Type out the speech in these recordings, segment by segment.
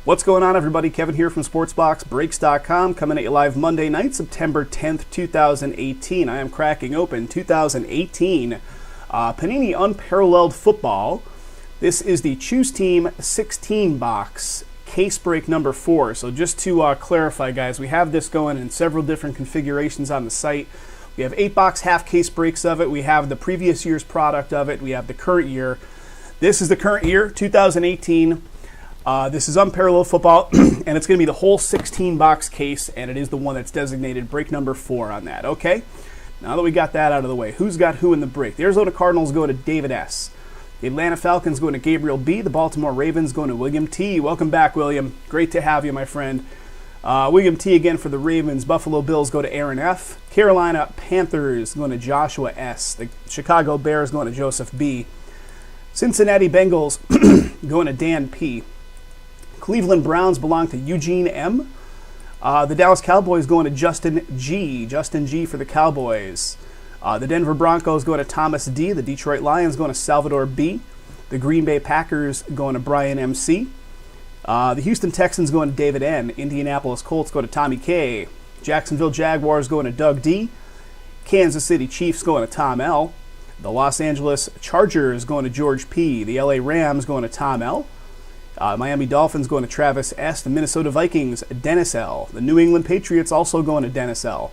What's going on, everybody? Kevin here from SportsBoxBreaks.com, coming at you live Monday night, September 10th, 2018. I am cracking open 2018 Panini Unparalleled Football. This is the Choose Team 16 box, case break number 4. So just to clarify, guys, we have this going in several different configurations on the site. We have 8-box half case breaks of it. We have the previous year's product of it. We have the current year. This is the current year, 2018. This is Unparalleled Football, and it's going to be the whole 16-box case, and it is the one that's designated break number 4 on that, okay? Now that we got that out of the way, who's got who in the break? The Arizona Cardinals go to David S. The Atlanta Falcons going to Gabriel B. The Baltimore Ravens going to William T. Welcome back, William. Great to have you, my friend. William T. again for the Ravens. Buffalo Bills go to Aaron F. Carolina Panthers going to Joshua S. The Chicago Bears going to Joseph B. Cincinnati Bengals going to Dan P. Cleveland Browns belong to Eugene M. The Dallas Cowboys going to Justin G. Justin G for the Cowboys. The Denver Broncos going to Thomas D. The Detroit Lions going to Salvador B. The Green Bay Packers going to Brian MC. The Houston Texans going to David N. Indianapolis Colts go to Tommy K. Jacksonville Jaguars going to Doug D. Kansas City Chiefs going to Tom L. The Los Angeles Chargers going to George P. The LA Rams going to Tom L. Miami Dolphins going to Travis S. The Minnesota Vikings, Dennis L. The New England Patriots also going to Dennis L.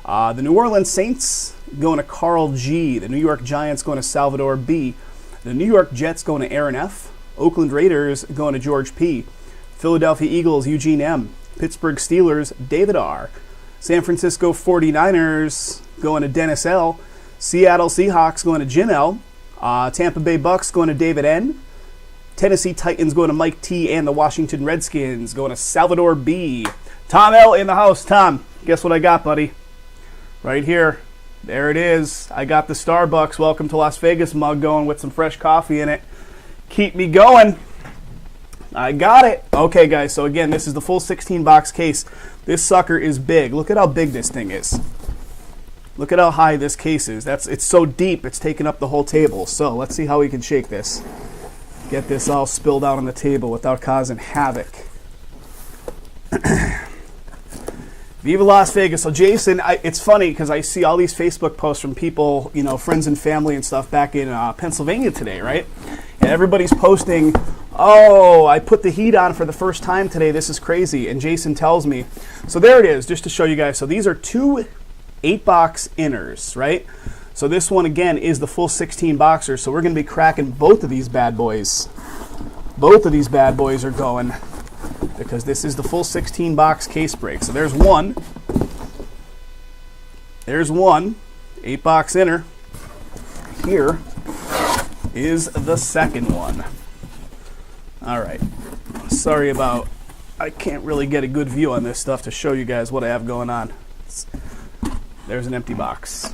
The New Orleans Saints going to Carl G. The New York Giants going to Salvador B. The New York Jets going to Aaron F. Oakland Raiders going to George P. Philadelphia Eagles, Eugene M. Pittsburgh Steelers, David R. San Francisco 49ers going to Dennis L. Seattle Seahawks going to Jim L. Tampa Bay Bucks going to David N. Tennessee Titans going to Mike T. and the Washington Redskins going to Salvador B. Tom L. in the house. Tom, guess what I got, buddy? Right here. There it is. I got the Starbucks Welcome to Las Vegas mug going with some fresh coffee in it. Keep me going. I got it. Okay, guys, so again, this is the full 16-box case. This sucker is big. Look at how big this thing is. Look at how high this case is. It's so deep, it's taking up the whole table. So let's see how we can shake this. Get this all spilled out on the table without causing havoc. Viva Las Vegas. So Jason, it's funny because I see all these Facebook posts from people, you know, friends and family and stuff back in Pennsylvania today, right? And everybody's posting, oh, I put the heat on for the first time today. This is crazy. And Jason tells me. So there it is, just to show you guys. So these are 2 8-box inners, right? So this one, again, is the full 16 boxer. So we're going to be cracking both of these bad boys. Both of these bad boys are going because this is the full 16 box case break. So there's one. There's one 8-box inner. Here is the second one. All right. Sorry about, I can't really get a good view on this stuff to show you guys what I have going on. There's an empty box.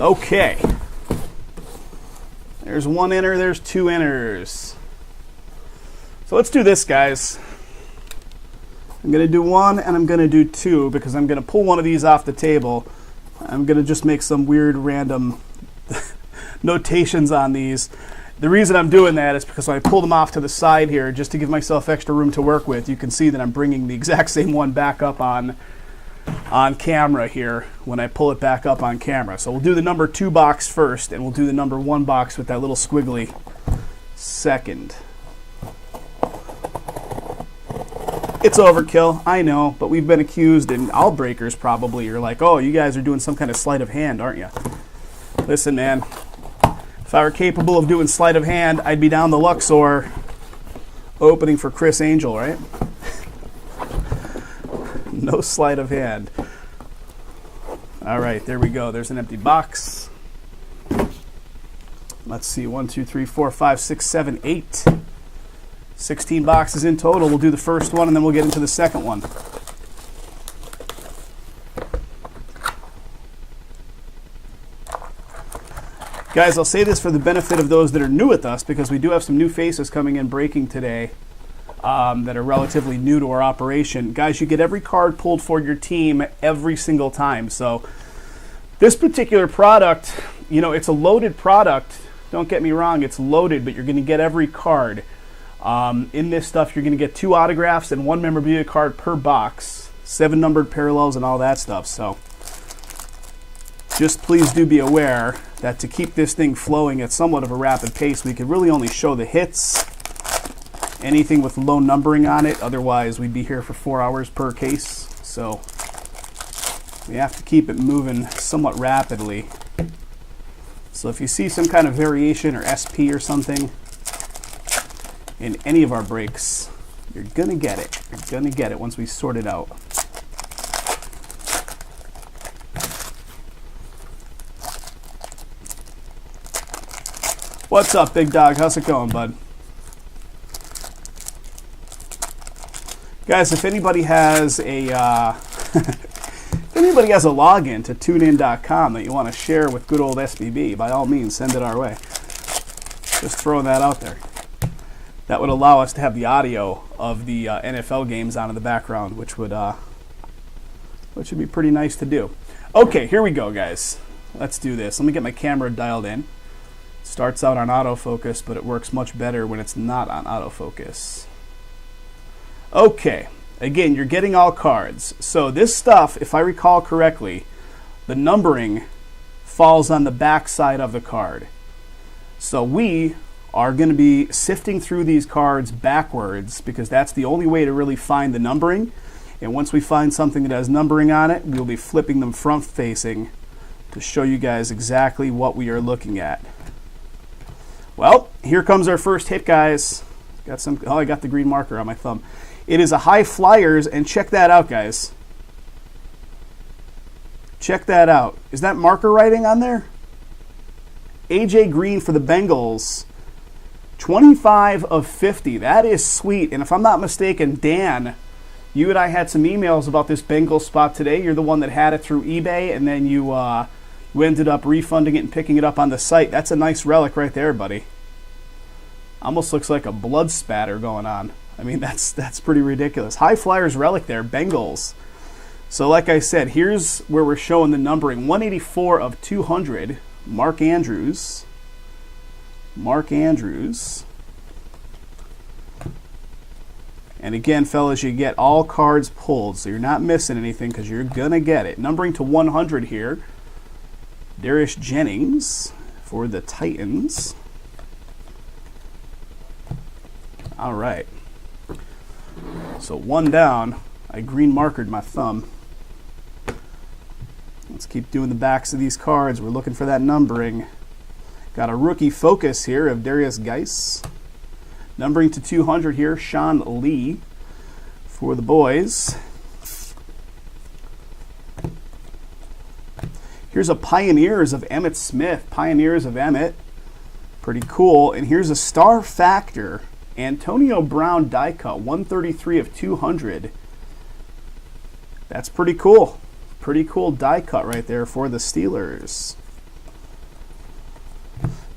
Okay. There's one inner, there's 2 inners. So let's do this, guys. I'm going to do 1 and I'm going to do 2 because I'm going to pull one of these off the table. I'm going to just make some weird random notations on these. The reason I'm doing that is because when I pull them off to the side here, just to give myself extra room to work with, you can see that I'm bringing the exact same one back up on camera here when I pull it back up on camera. So we'll do the number 2 box first, and we'll do the number 1 box with that little squiggly second. It's overkill, I know, but we've been accused, and all breakers probably are like, oh, you guys are doing some kind of sleight of hand, aren't you? Listen, man, if I were capable of doing sleight of hand, I'd be down the Luxor opening for Chris Angel, right? No sleight of hand. All right, there we go. There's an empty box. Let's see, 1, 2, 3, 4, 5, 6, 7, 8. 16 boxes in total. We'll do the first one, and then we'll get into the second one. Guys, I'll say this for the benefit of those that are new with us, because we do have some new faces coming in breaking today. that are relatively new to our operation. Guys, you get every card pulled for your team every single time. So this particular product, you know, it's a loaded product. Don't get me wrong, it's loaded, but you're going to get every card. In this stuff, you're going to get 2 autographs and 1 memorabilia card per box, 7 numbered parallels and all that stuff. So just please do be aware that to keep this thing flowing at somewhat of a rapid pace, we could really only show the hits, anything with low numbering on it. Otherwise, we'd be here for 4 hours per case. So we have to keep it moving somewhat rapidly. So if you see some kind of variation or SP or something in any of our breaks, you're going to get it. You're going to get it once we sort it out. What's up, big dog? How's it going, bud? Guys, if anybody has a if anybody has a login to tunein.com that you want to share with good old SBB, by all means, send it our way. Just throwing that out there. That would allow us to have the audio of the NFL games on in the background, which would be pretty nice to do. Okay, here we go, guys. Let's do this. Let me get my camera dialed in. Starts out on autofocus, but it works much better when it's not on autofocus. Okay, again, you're getting all cards. So this stuff, if I recall correctly, the numbering falls on the back side of the card. So we are going to be sifting through these cards backwards because that's the only way to really find the numbering. And once we find something that has numbering on it, we'll be flipping them front facing to show you guys exactly what we are looking at. Well, here comes our first hit, guys. I got the green marker on my thumb. It is a High Flyers, and check that out, guys. Check that out. Is that marker writing on there? AJ Green for the Bengals. 25 of 50. That is sweet. And if I'm not mistaken, Dan, you and I had some emails about this Bengals spot today. You're the one that had it through eBay, and then you ended up refunding it and picking it up on the site. That's a nice relic right there, buddy. Almost looks like a blood spatter going on. I mean, that's pretty ridiculous. High Flyers relic there, Bengals. So like I said, here's where we're showing the numbering. 184 of 200, Mark Andrews. Mark Andrews. And again, fellas, you get all cards pulled, so you're not missing anything because you're going to get it. Numbering to 100 here. Darius Jennings for the Titans. All right. So 1 down. I green markered my thumb. Let's keep doing the backs of these cards. We're looking for that numbering. Got a rookie focus here of Darius Geis. Numbering to 200 here, Sean Lee for the boys. Here's a Pioneers of Emmitt Smith. Pioneers of Emmitt. Pretty cool. And here's a Star Factor. Antonio Brown die cut. 133 of 200. That's pretty cool. Pretty cool die cut right there for the Steelers.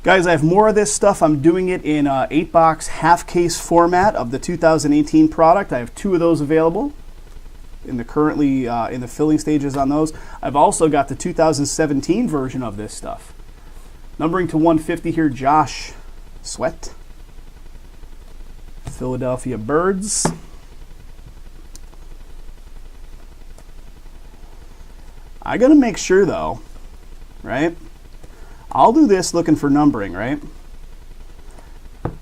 Guys, I have more of this stuff. I'm doing it in 8-box half-case format of the 2018 product. I have 2 of those available. In the filling stages on those. I've also got the 2017 version of this stuff. Numbering to 150 here, Josh Sweat. Philadelphia Birds. I gotta make sure though, right? I'll do this looking for numbering, right?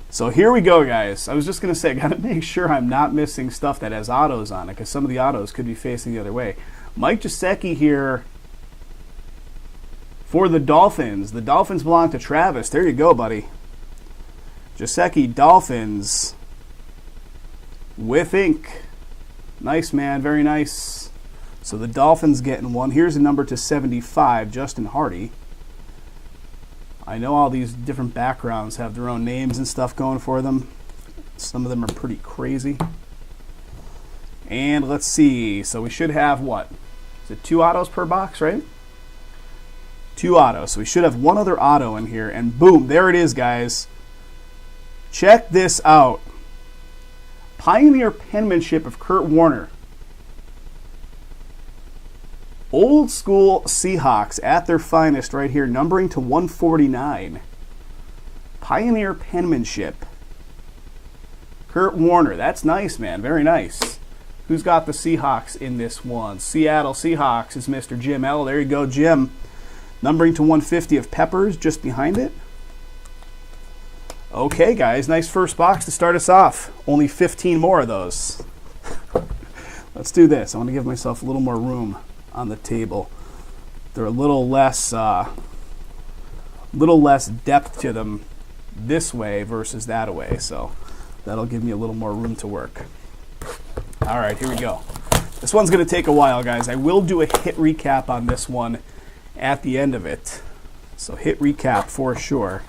So here we go, guys. I was just going to say, I got to make sure I'm not missing stuff that has autos on it, because some of the autos could be facing the other way. Mike Gesicki here for the Dolphins. The Dolphins belong to Travis. There you go, buddy. Gesicki, Dolphins with ink. Nice, man. Very nice. So the Dolphins getting one. Here's a number to 75, Justin Hardy. I know all these different backgrounds have their own names and stuff going for them. Some of them are pretty crazy. And let's see. So we should have what? Is it 2 autos per box, right? 2 autos. So we should have 1 other auto in here. And boom, there it is, guys. Check this out. Pioneer penmanship of Kurt Warner. Old school Seahawks at their finest right here, numbering to 149. Pioneer penmanship. Kurt Warner. That's nice, man. Very nice. Who's got the Seahawks in this one? Seattle Seahawks is Mr. Jim L. There you go, Jim. Numbering to 150 of Peppers just behind it. Okay, guys. Nice first box to start us off. Only 15 more of those. Let's do this. I want to give myself a little more room on the table. They're a little less depth to them this way versus that way, so that'll give me a little more room to work. All right, here we go. This one's going to take a while, guys. I will do a hit recap on this one at the end of it, so hit recap for sure.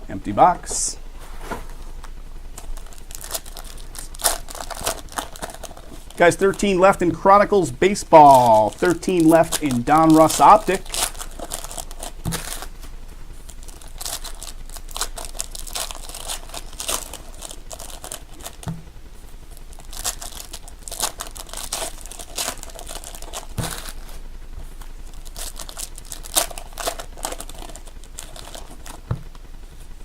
Empty box. Guys, 13 left in Chronicles Baseball. 13 left in Don Russ Optic.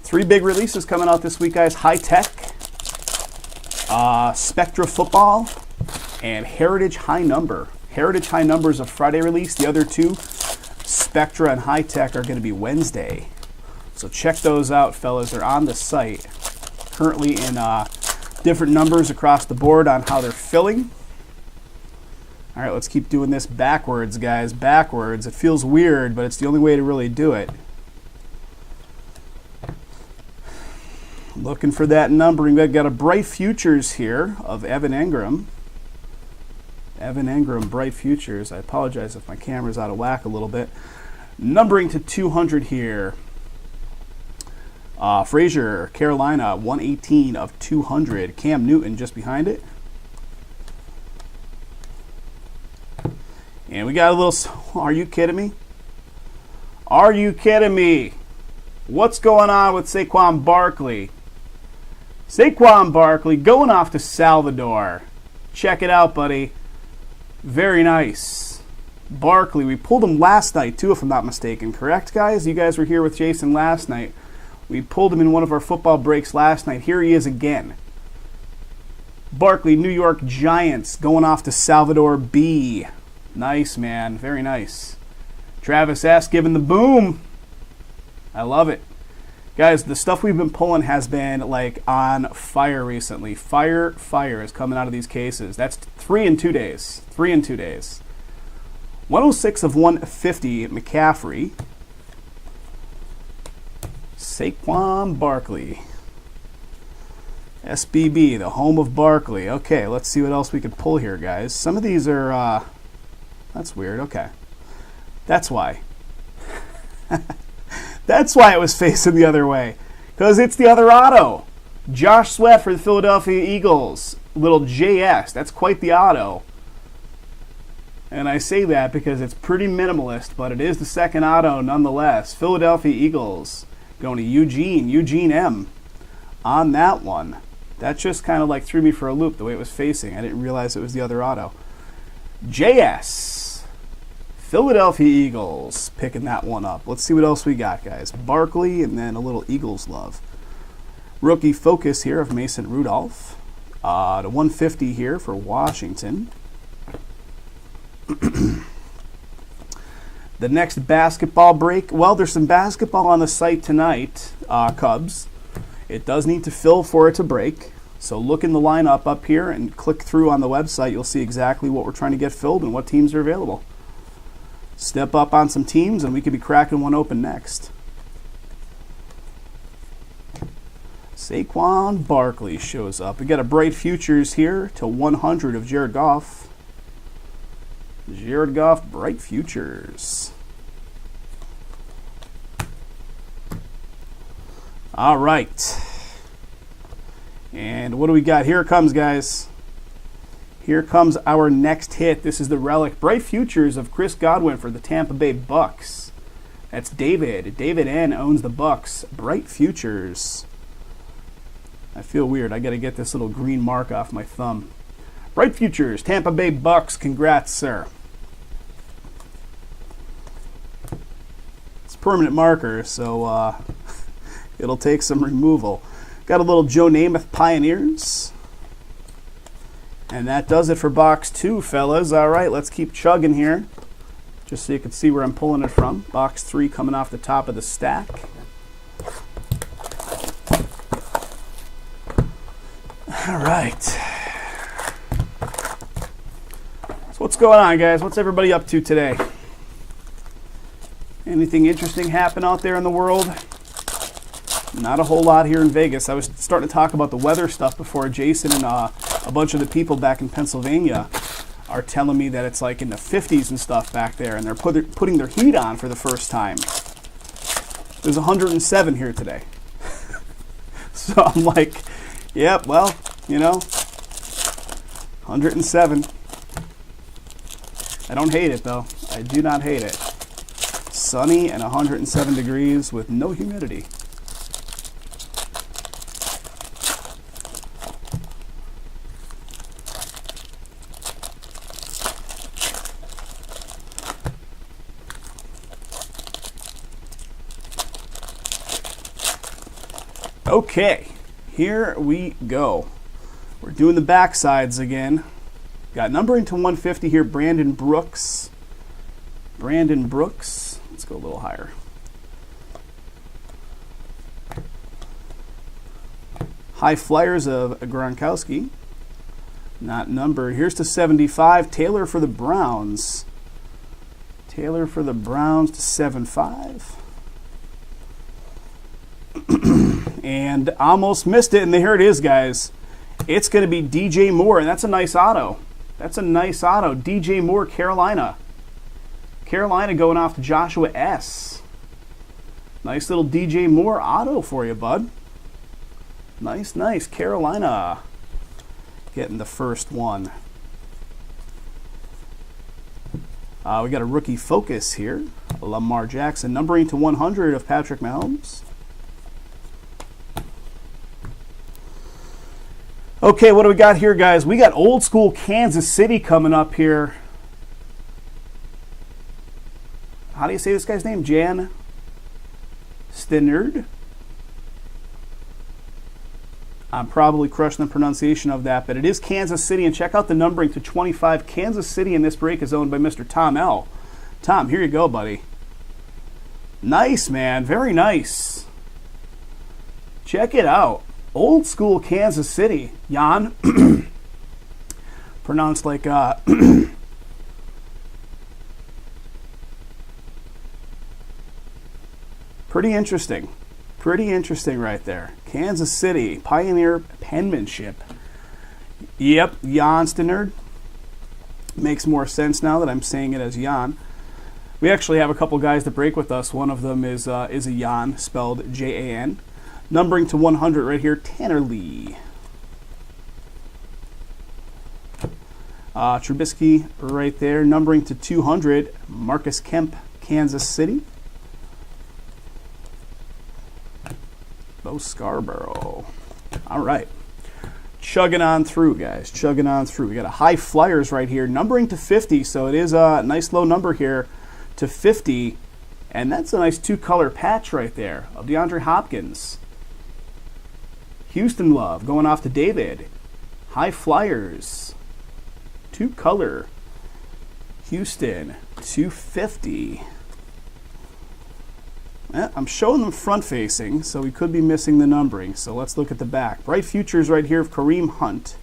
Three big releases coming out this week, guys. High Tech, Spectra Football, and Heritage High Number. Heritage High Number is a Friday release. The other two, Spectra and High Tech, are going to be Wednesday. So check those out, fellas. They're on the site. Currently in different numbers across the board on how they're filling. All right, let's keep doing this backwards, guys. Backwards. It feels weird, but it's the only way to really do it. Looking for that numbering. We've got a Bright Futures here of Evan Engram. Evan Engram, Bright Futures. I apologize if my camera's out of whack a little bit. Numbering to 200 here. Frazier, Carolina, 118 of 200. Cam Newton just behind it. And we got a little... Are you kidding me? Are you kidding me? What's going on with Saquon Barkley? Saquon Barkley going off to Salvador. Check it out, buddy. Very nice. Barkley, we pulled him last night too, if I'm not mistaken. Correct, guys? You guys were here with Jason last night. We pulled him in one of our football breaks last night. Here he is again. Barkley, New York Giants, going off to Salvador B. Nice, man. Very nice. Travis S. giving the boom. I love it. Guys, the stuff we've been pulling has been like on fire recently. Fire is coming out of these cases. That's 3 in 2 days. 3 in 2 days. 106 of 150, McCaffrey. Saquon Barkley. SBB, the home of Barkley. Okay, let's see what else we could pull here, guys. Some of these are, that's weird. Okay. That's why. That's why it was facing the other way. Because it's the other auto. Josh Sweat for the Philadelphia Eagles. Little JS. That's quite the auto. And I say that because it's pretty minimalist, but it is the second auto nonetheless. Philadelphia Eagles going to Eugene M. on that one. That just kind of like threw me for a loop the way it was facing. I didn't realize it was the other auto. JS. Philadelphia Eagles picking that one up. Let's see what else we got, guys. Barkley and then a little Eagles love. Rookie focus here of Mason Rudolph. To 150 here for Washington. The next basketball break. Well, there's some basketball on the site tonight, Cubs. It does need to fill for it to break. So look in the lineup up here and click through on the website. You'll see exactly what we're trying to get filled and what teams are available. Step up on some teams and we could be cracking one open next. Saquon Barkley shows up. We got a Bright Futures here to 100 of Jared Goff. Jared Goff, Bright Futures. All right. And what do we got? Here it comes, guys. Here comes our next hit. This is the relic. Bright Futures of Chris Godwin for the Tampa Bay Bucks. That's David. David N. owns the Bucks. Bright Futures. I feel weird. I got to get this little green mark off my thumb. Bright Futures, Tampa Bay Bucks. Congrats, sir. It's permanent marker, so It'll take some removal. Got a little Joe Namath Pioneers. And that does it for box 2, fellas. All right, let's keep chugging here, just so you can see where I'm pulling it from. Box 3 coming off the top of the stack. All right. So what's going on, guys? What's everybody up to today? Anything interesting happen out there in the world? Not a whole lot here in Vegas. I was starting to talk about the weather stuff before. Jason and a bunch of the people back in Pennsylvania are telling me that it's like in the 50s and stuff back there, and they're putting their heat on for the first time. There's 107 here today. So I'm like, yep, well, you know, 107. I don't hate it, though. I do not hate it. Sunny and 107 degrees with no humidity. Okay, here we go. We're doing the backsides again. Got numbering to 150 here, Brandon Brooks. Brandon Brooks. Let's go a little higher. High Flyers of Gronkowski. Not numbered. Here's to 75. Taylor for the Browns. Taylor for the Browns to 75. And almost missed it, and here it is, guys. It's going to be DJ Moore, and that's a nice auto. That's a nice auto. DJ Moore, Carolina. Carolina going off to Joshua S. Nice little DJ Moore auto for you, bud. Nice, nice. Carolina getting the first one. We got a rookie focus here. Lamar Jackson. Numbering to 100 of Patrick Mahomes. Okay, what do we got here, guys? We got old school Kansas City coming up here. How do you say this guy's name? Jan Stennard. I'm probably crushing the pronunciation of that, but it is Kansas City. And check out the numbering to 25. Kansas City in this break is owned by Mr. Tom L. Tom, here you go, buddy. Nice, man. Very nice. Check it out. Old school Kansas City. Jan. Pronounced like pretty interesting. Pretty interesting right there. Kansas City. Pioneer penmanship. Yep, Jan Stennard. Makes more sense now that I'm saying it as Jan. We actually have a couple guys that break with us. One of them is a Jan, spelled Jan. Numbering to 100 right here, Tanner Lee. Trubisky right there. Numbering to 200, Marcus Kemp, Kansas City. Bo Scarborough. All right. Chugging on through, guys. Chugging on through. We got a High Flyers right here. Numbering to 50, so it is a nice low number here to 50. And that's a nice two-color patch right there of DeAndre Hopkins. Houston Love going off to David. High Flyers. Two-color. Houston. 250. I'm showing them front-facing, so we could be missing the numbering. So let's look at the back. Bright Futures right here of Kareem Hunt.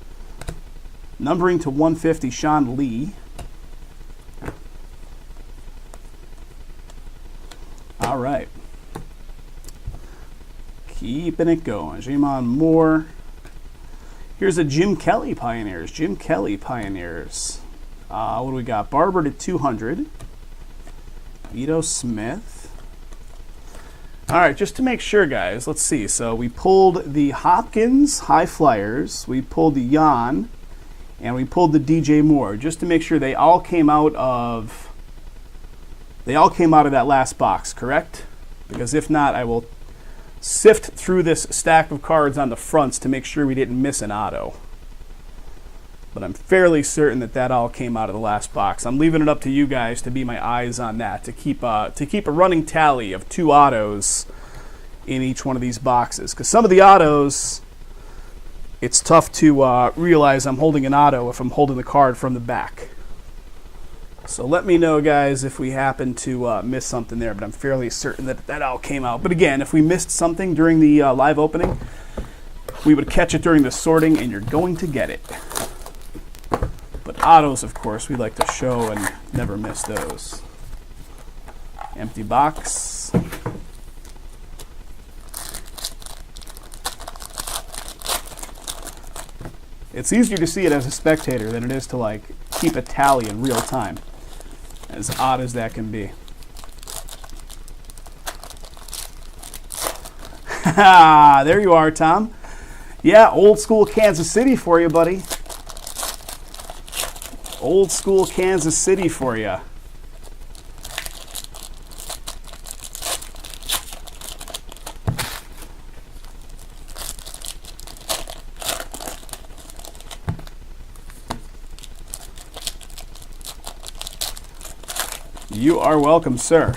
Numbering to 150, Sean Lee. All right. Keeping it going. Jamon Moore. Here's a Jim Kelly Pioneers. Jim Kelly Pioneers. What do we got? Barber to 200. Vito Smith. All right, just to make sure, guys, let's see. So we pulled the Hopkins High Flyers. We pulled the Jan. And we pulled the DJ Moore. Just to make sure they all came out of that last box, correct? Because if not, I will sift through this stack of cards on the fronts to make sure we didn't miss an auto. But I'm fairly certain that all came out of the last box. I'm leaving it up to you guys to be my eyes on that, to keep a running tally of two autos in each one of these boxes. Because some of the autos, it's tough to realize I'm holding an auto if I'm holding the card from the back. So let me know, guys, if we happen to miss something there, but I'm fairly certain that that all came out. But again, if we missed something during the live opening, we would catch it during the sorting, and you're going to get it. But autos, of course, we like to show and never miss those. Empty box. It's easier to see it as a spectator than it is to like keep a tally in real time, as odd as that can be. There you are, Tom. Yeah, old school Kansas City for you, buddy. Old school Kansas City for you. You are welcome, sir.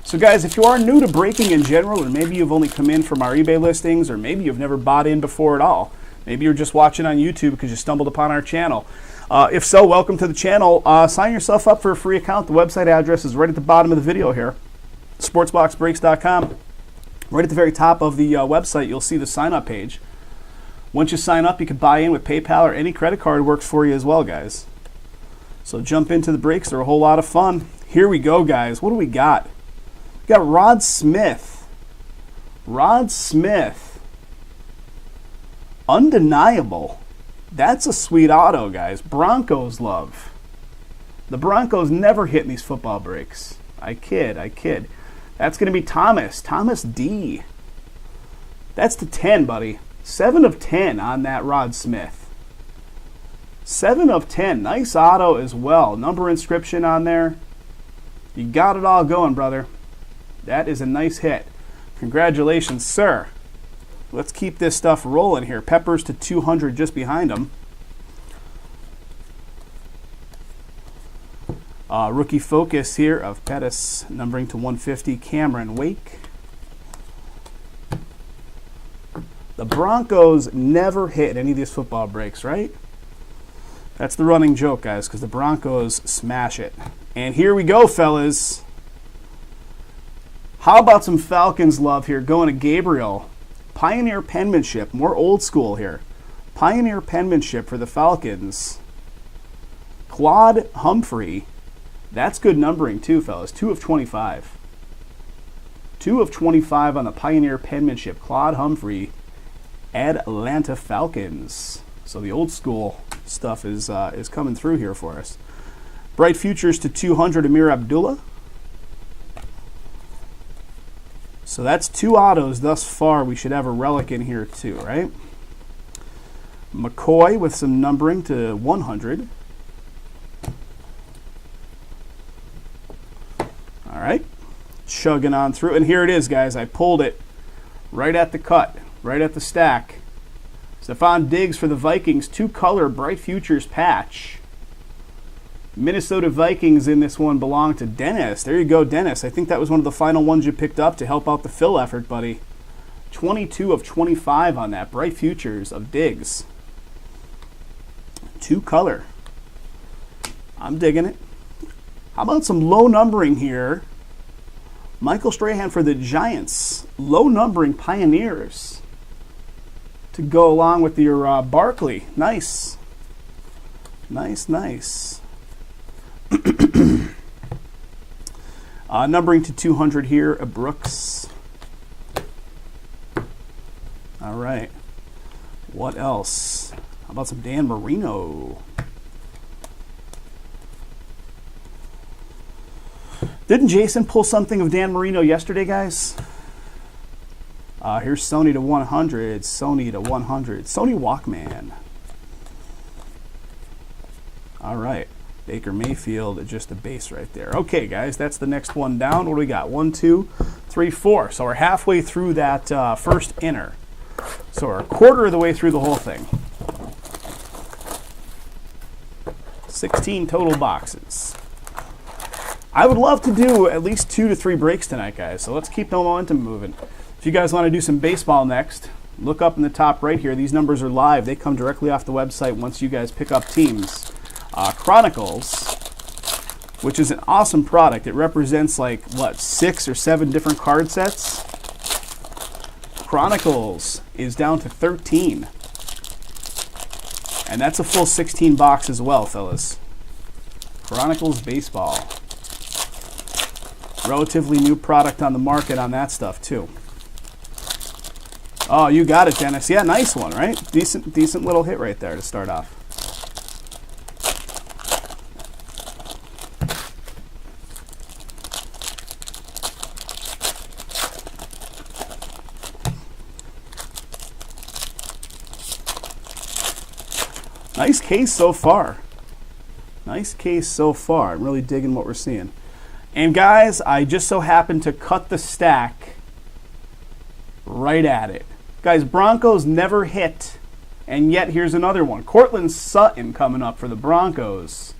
So guys, if you are new to breaking in general, or maybe you've only come in from our eBay listings, or maybe you've never bought in before at all, maybe you're just watching on YouTube because you stumbled upon our channel. If so, welcome to the channel. Sign yourself up for a free account. The website address is right at the bottom of the video here, SportsBoxBreaks.com. Right at the very top of the website, you'll see the sign-up page. Once you sign up, you can buy in with PayPal, or any credit card works for you as well, guys. So jump into the breaks. They're a whole lot of fun. Here we go, guys. What do we got? We got Rod Smith. Rod Smith. Undeniable. That's a sweet auto, guys. Broncos love. The Broncos never hit in these football breaks. I kid. That's going to be Thomas. Thomas D. That's to 10, buddy. 7 of 10 on that Rod Smith. 7 of 10. Nice auto as well. Number inscription on there. You got it all going, brother. That is a nice hit. Congratulations, sir. Let's keep this stuff rolling here. Peppers to 200 just behind him. Rookie focus here of Pettis, numbering to 150, Cameron Wake. The Broncos never hit any of these football breaks, right? That's the running joke, guys, because the Broncos smash it. And here we go, fellas. How about some Falcons love here? Going to Gabriel. Pioneer penmanship. More old school here. Pioneer penmanship for the Falcons. Claude Humphrey. That's good numbering too, fellas. 2 of 25. 2 of 25 on the Pioneer penmanship. Claude Humphrey. Atlanta Falcons. So the old school stuff is coming through here for us. Bright Futures to 200, Amir Abdullah. So that's 2 autos thus far. We should have a relic in here too, right? McCoy with some numbering to 100. All right, chugging on through. And here it is, guys. I pulled it right at the cut, right at the stack. Stephon Diggs for the Vikings, 2-color Bright Futures patch. Minnesota Vikings in this one belong to Dennis. There you go, Dennis. I think that was one of the final ones you picked up to help out the fill effort, buddy. 22 of 25 on that. Bright Futures of Diggs. 2-color. I'm digging it. How about some low numbering here? Michael Strahan for the Giants. Low numbering Pioneers to go along with your Barkley. Nice. Nice. Numbering to 200 here, a Brooks. All right. What else? How about some Dan Marino? Didn't Jason pull something of Dan Marino yesterday, guys? Here's Sony to 100. Sony to 100. Sony Walkman. All right. Baker Mayfield, just a base right there. Okay, guys, that's the next one down. What do we got? 1, 2, 3, 4. So we're halfway through that first inner. So we're a quarter of the way through the whole thing. 16 total boxes. I would love to do at least 2 to 3 breaks tonight, guys. So let's keep the momentum moving. If you guys want to do some baseball next, look up in the top right here. These numbers are live. They come directly off the website once you guys pick up teams. Chronicles, which is an awesome product. It represents like, what, 6 or 7 different card sets? Chronicles is down to 13. And that's a full 16 box as well, fellas. Chronicles Baseball. Relatively new product on the market on that stuff, too. Oh, you got it, Dennis. Yeah, nice one, right? Decent little hit right there to start off. Nice case so far. Nice case so far. I'm really digging what we're seeing. And guys, I just so happened to cut the stack right at it. Guys, Broncos never hit, and yet here's another one. Cortland Sutton coming up for the Broncos.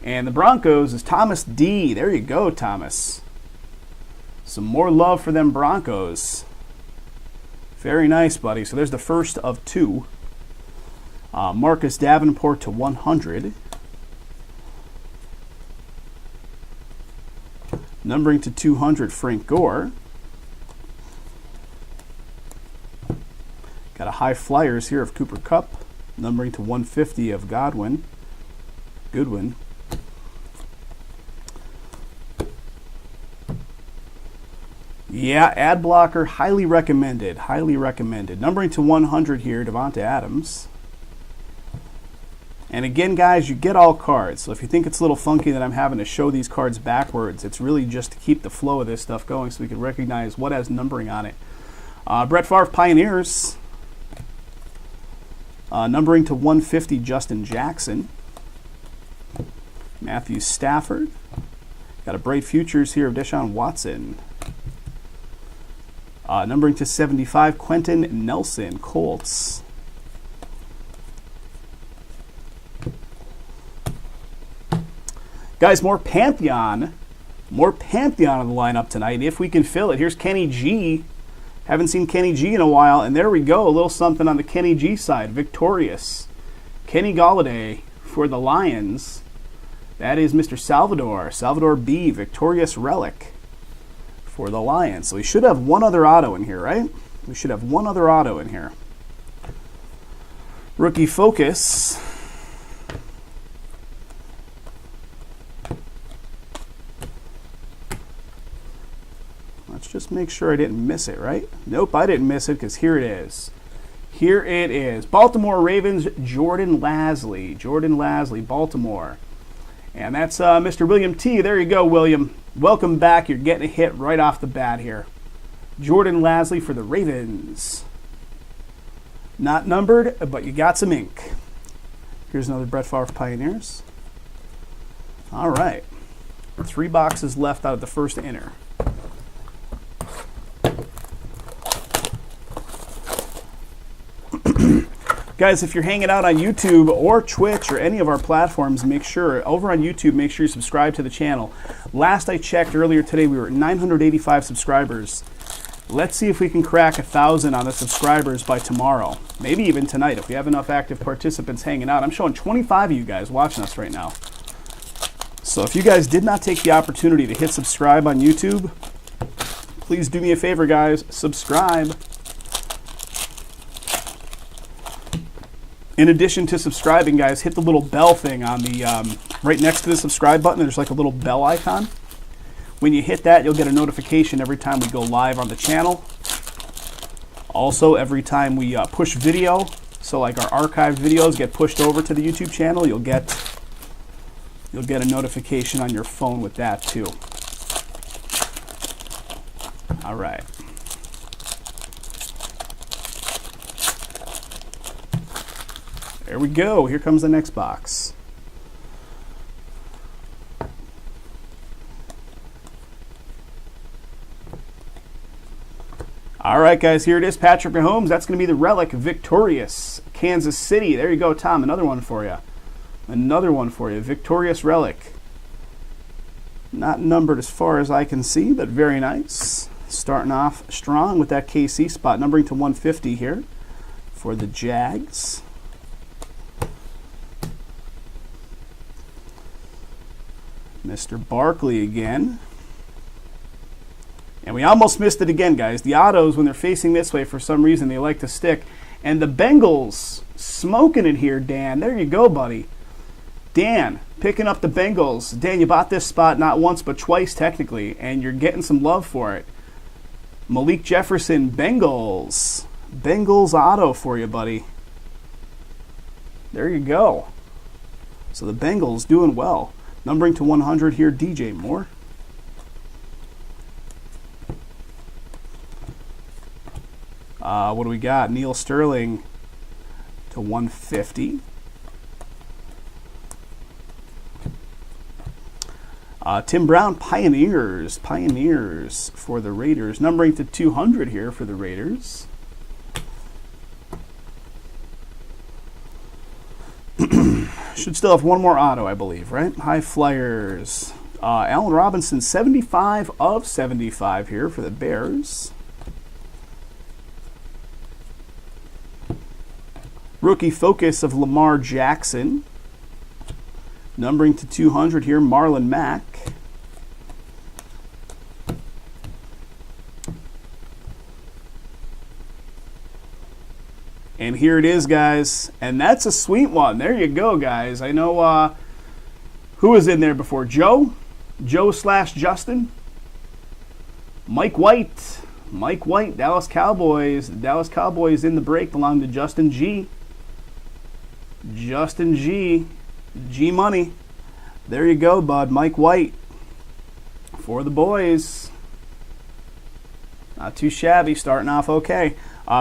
And the Broncos is Thomas D. There you go, Thomas. Some more love for them Broncos. Very nice, buddy. So there's the first of 2. Marcus Davenport to 100. Numbering to 200, Frank Gore. Got a high flyers here of Cooper Kupp. Numbering to 150 of Goodwin. Yeah, ad blocker, highly recommended. Highly recommended. Numbering to 100 here, Devonta Adams. And again, guys, you get all cards. So if you think it's a little funky that I'm having to show these cards backwards, it's really just to keep the flow of this stuff going so we can recognize what has numbering on it. Brett Favre Pioneers. Numbering to 150, Justin Jackson. Matthew Stafford. Got a bright futures here of Deshaun Watson. Numbering to 75, Quentin Nelson, Colts. Guys, more Pantheon on the lineup tonight, if we can fill it. Here's Kenny G. Haven't seen Kenny G in a while, and there we go. A little something on the Kenny G side. Victorious. Kenny Golladay for the Lions. That is Mr. Salvador B. Victorious Relic for the Lions. So we should have one other auto in here, right? We should have one other auto in here. Rookie Focus. Let's just make sure I didn't miss it, right? Nope, I didn't miss it because here it is. Here it is. Baltimore Ravens, Jordan Lasley, Baltimore. And that's Mr. William T. There you go, William. Welcome back. You're getting a hit right off the bat here. Jordan Lasley for the Ravens. Not numbered, but you got some ink. Here's another Brett Favre Pioneers. All right. 3 boxes left out of the first inner. Guys, if you're hanging out on YouTube or Twitch or any of our platforms, make sure, over on YouTube, make sure you subscribe to the channel. Last I checked earlier today, we were at 985 subscribers. Let's see if we can crack 1,000 on the subscribers by tomorrow. Maybe even tonight, if we have enough active participants hanging out. I'm showing 25 of you guys watching us right now. So if you guys did not take the opportunity to hit subscribe on YouTube, please do me a favor, guys. Subscribe. In addition to subscribing, guys, hit the little bell thing on the right next to the subscribe button. There's like a little bell icon. When you hit that, you'll get a notification every time we go live on the channel. Also, every time we push video, so like our archived videos get pushed over to the YouTube channel, you'll get a notification on your phone with that too. All right. There we go. Here comes the next box. All right, guys, here it is. Patrick Mahomes. That's going to be the Relic Victorious Kansas City. There you go, Tom. Another one for you. Another one for you. Victorious Relic. Not numbered as far as I can see, but very nice. Starting off strong with that KC spot, numbering to 150 here for the Jags. Mr. Barkley again. And we almost missed it again, guys. The autos, when they're facing this way, for some reason, they like to stick. And the Bengals smoking it here, Dan. There you go, buddy. Dan, picking up the Bengals. Dan, you bought this spot not once but twice, technically, and you're getting some love for it. Malik Jefferson, Bengals. Bengals auto for you, buddy. There you go. So the Bengals doing well. Numbering to 100 here, DJ Moore. What do we got? Neil Sterling to 150. Tim Brown, Pioneers for the Raiders. Numbering to 200 here for the Raiders. Should still have one more auto, I believe, right? High Flyers. Allen Robinson, 75 of 75 here for the Bears. Rookie focus of Lamar Jackson. Numbering to 200 here, Marlon Mack. And here it is, guys. And that's a sweet one. There you go, guys. I know who was in there before. Joe / Justin. Mike White, Dallas Cowboys. The Dallas Cowboys in the break belong to Justin G. G Money. There you go, bud. Mike White for the boys. Not too shabby. Starting off okay.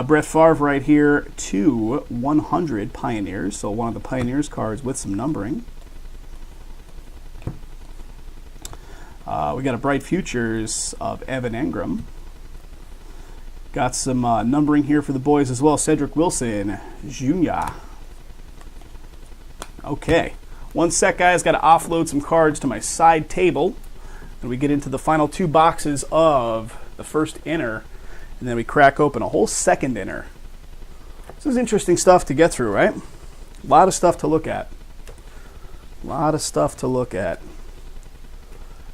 Brett Favre right here, 2/100 Pioneers. So one of the Pioneers cards with some numbering. We got a Bright Futures of Evan Engram. Got some numbering here for the boys as well. Cedric Wilson Jr. Okay. One sec, guys. Got to offload some cards to my side table. And we get into the final two boxes of the first inner. And then we crack open a whole second inner. This is interesting stuff to get through, right? A lot of stuff to look at.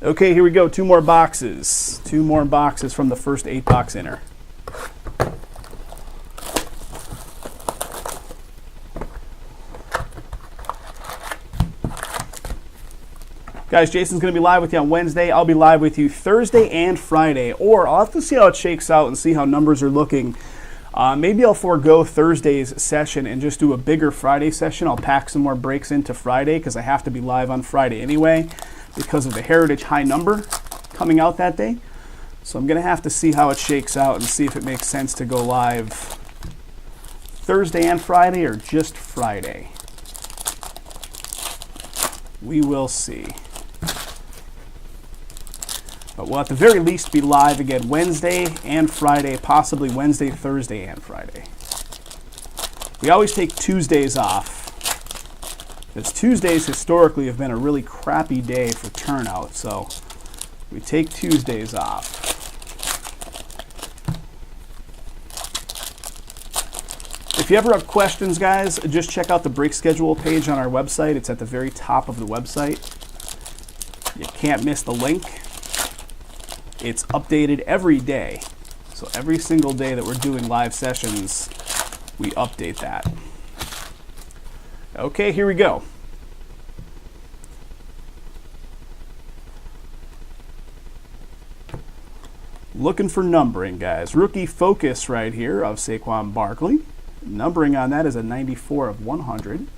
Okay, here we go. Two more boxes. Two more boxes from the first 8-box inner. Guys, Jason's going to be live with you on Wednesday. I'll be live with you Thursday and Friday. Or I'll have to see how it shakes out and see how numbers are looking. Maybe I'll forego Thursday's session and just do a bigger Friday session. I'll pack some more breaks into Friday because I have to be live on Friday anyway because of the Heritage high number coming out that day. So I'm going to have to see how it shakes out and see if it makes sense to go live Thursday and Friday or just Friday. We will see. But we'll at the very least be live again Wednesday and Friday, possibly Wednesday, Thursday, and Friday. We always take Tuesdays off, because Tuesdays historically have been a really crappy day for turnout, so we take Tuesdays off. If you ever have questions, guys, just check out the break schedule page on our website. It's at the very top of the website. You can't miss the link. It's updated every day. So every single day that we're doing live sessions, we update that. Okay, here we go. Looking for numbering, guys. Rookie focus right here of Saquon Barkley. Numbering on that is a 94 of 100.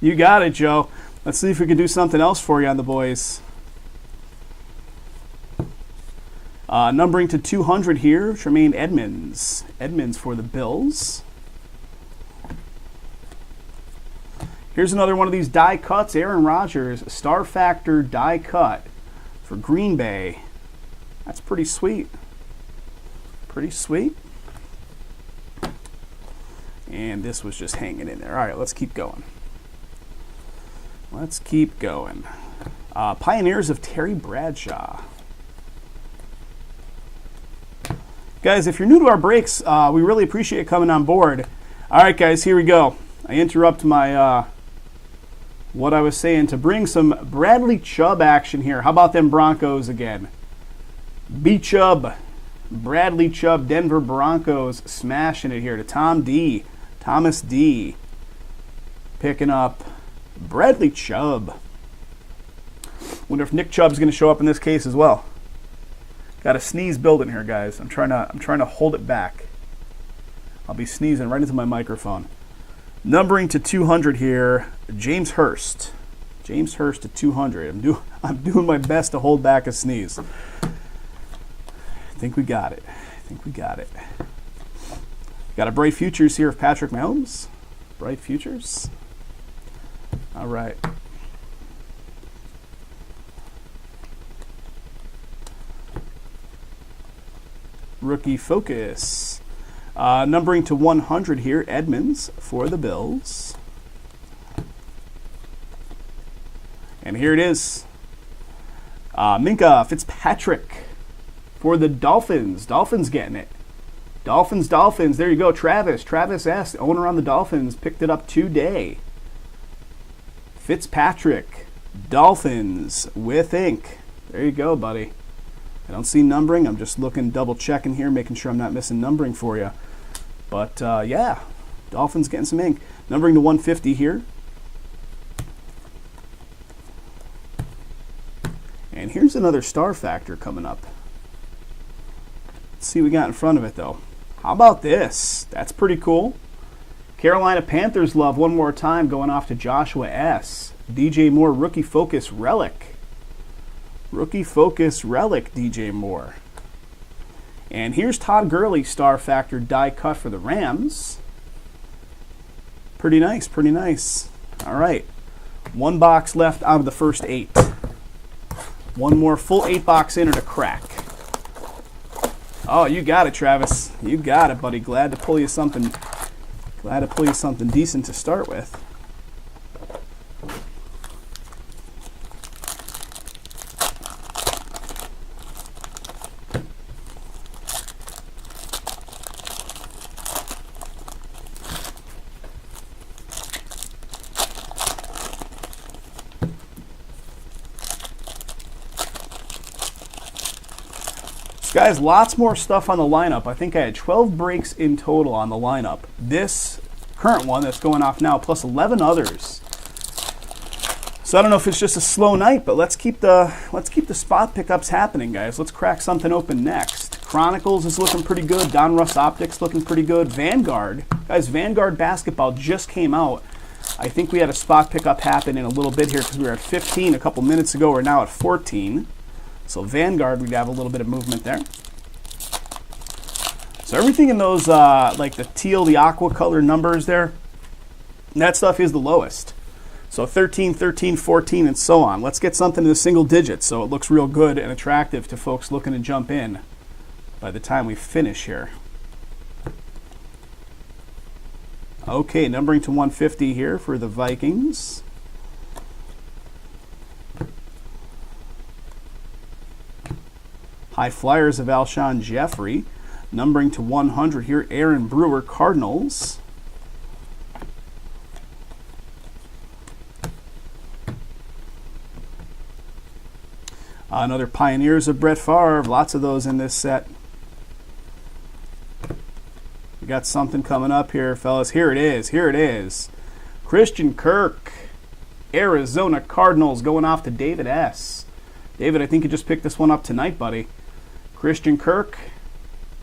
You got it, Joe. Let's see if we can do something else for you on the boys. Numbering to 200 here, Tremaine Edmonds. Edmonds for the Bills. Here's another one of these die cuts. Aaron Rodgers, Star Factor die cut for Green Bay. That's pretty sweet. Pretty sweet. And this was just hanging in there. All right, let's keep going. Pioneers of Terry Bradshaw. Guys, if you're new to our breaks, we really appreciate you coming on board. All right, guys, here we go. I interrupt my what I was saying to bring some Bradley Chubb action here. How about them Broncos again? B-Chubb, Bradley Chubb, Denver Broncos smashing it here to Thomas D. Picking up Bradley Chubb. Wonder if Nick Chubb's going to show up in this case as well. Got a sneeze building here, guys. I'm trying to hold it back. I'll be sneezing right into my microphone. Numbering to 200 here, James Hurst. James Hurst to 200. I'm doing my best to hold back a sneeze. I think we got it. Got a bright futures here of Patrick Mahomes. Bright futures. All right. Rookie focus. Numbering to 100 here, Edmonds for the Bills. And here it is. Minka Fitzpatrick for the Dolphins. Dolphins getting it. Dolphins. There you go. Travis S., owner on the Dolphins, picked it up today. Fitzpatrick. Dolphins with ink. There you go, buddy. I don't see numbering. I'm just looking, double checking here, making sure I'm not missing numbering for you. But, yeah, Dolphins getting some ink. Numbering to 150 here. And here's another star factor coming up. Let's see what we got in front of it, though. How about this? That's pretty cool. Carolina Panthers love one more time, going off to Joshua S. DJ Moore, Rookie Focus Relic. Rookie Focus Relic, DJ Moore. And here's Todd Gurley, star factor die cut for the Rams. Pretty nice. All right. One box left out of the first 8. One more full 8-box inner to crack. Oh, you got it, Travis. You got it, buddy. Glad to pull you something decent to start with. Guys, lots more stuff on the lineup. I think I had 12 breaks in total on the lineup. This current one that's going off now, plus 11 others. So I don't know if it's just a slow night, but let's keep the spot pickups happening, guys. Let's crack something open next. Chronicles is looking pretty good. Don Russ Optics looking pretty good. Vanguard, guys, Vanguard basketball just came out. I think we had a spot pickup happen in a little bit here because we were at 15 a couple minutes ago. We're now at 14. So Vanguard, we'd have a little bit of movement there. So everything in those, like the teal, the aqua color numbers there, that stuff is the lowest. So 13, 13, 14, and so on. Let's get something in the single digits so it looks real good and attractive to folks looking to jump in by the time we finish here. Okay, numbering to 150 here for the Vikings. High Flyers of Alshon Jeffrey. Numbering to 100 here, Aaron Brewer, Cardinals. Another Pioneers of Brett Favre. Lots of those in this set. We got something coming up here, fellas. Here it is. Christian Kirk, Arizona Cardinals, going off to David S. David, I think you just picked this one up tonight, buddy. Christian Kirk,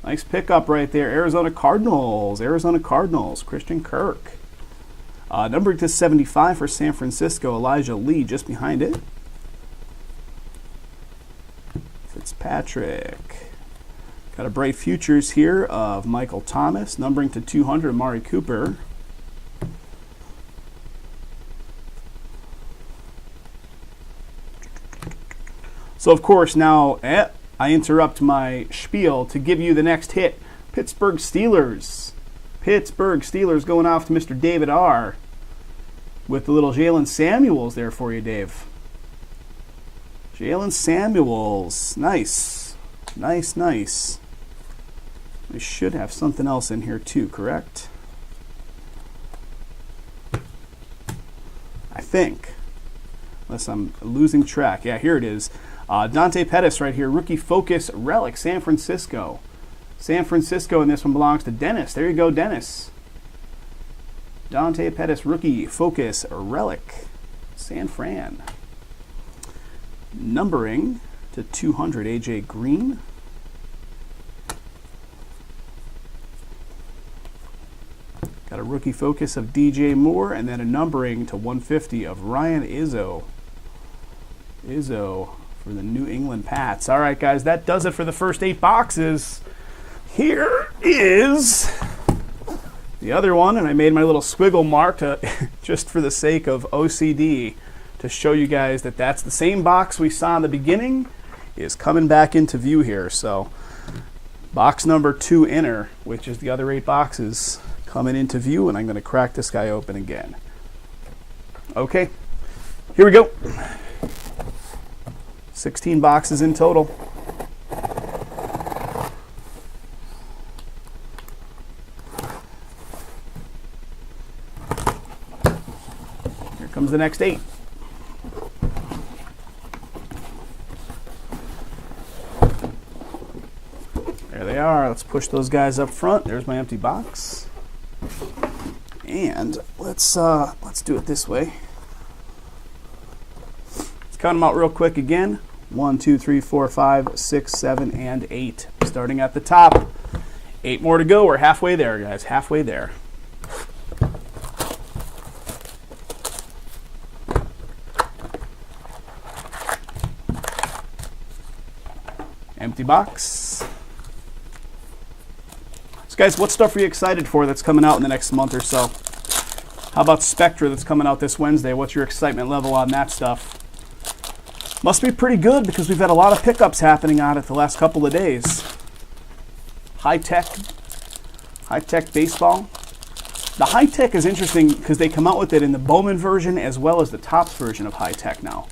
nice pickup right there. Arizona Cardinals, Christian Kirk. Numbered to 75 for San Francisco, Elijah Lee just behind it. Fitzpatrick. Got a bright futures here of Michael Thomas. Numbering to 200, Amari Cooper. So, of course, now I interrupt my spiel to give you the next hit. Pittsburgh Steelers. Pittsburgh Steelers going off to Mr. David R. with the little Jalen Samuels there for you, Dave. Jalen Samuels. Nice. Nice, nice. We should have something else in here too, correct? I think. Unless I'm losing track. Yeah, here it is. Dante Pettis right here. Rookie Focus Relic, San Francisco. San Francisco, and this one belongs to Dennis. There you go, Dennis. Dante Pettis, Rookie Focus Relic, San Fran. Numbering to 200, AJ Green. Got a Rookie Focus of DJ Moore, and then a numbering to 150 of Ryan Izzo. Izzo for the New England Pats. All right, guys, that does it for the first 8 boxes. Here is the other one, and I made my little squiggle mark to just for the sake of OCD to show you guys that that's the same box we saw in the beginning is coming back into view here. So box number 2 inner, which is the other 8 boxes, coming into view, and I'm going to crack this guy open again. Okay, here we go. 16 boxes in total. Comes the next 8. There they are. Let's push those guys up front. There's my empty box. And let's do it this way. Let's count them out real quick again. 1, 2, 3, 4, 5, 6, 7, and 8. Starting at the top. 8 more to go. We're halfway there, guys. Halfway there. Empty box. So guys, what stuff are you excited for that's coming out in the next month or so? How about Spectra that's coming out this Wednesday? What's your excitement level on that stuff? Must be pretty good because we've had a lot of pickups happening on it the last couple of days. High-tech baseball. The high-tech is interesting because they come out with it in the Bowman version as well as the Topps version of high-tech now.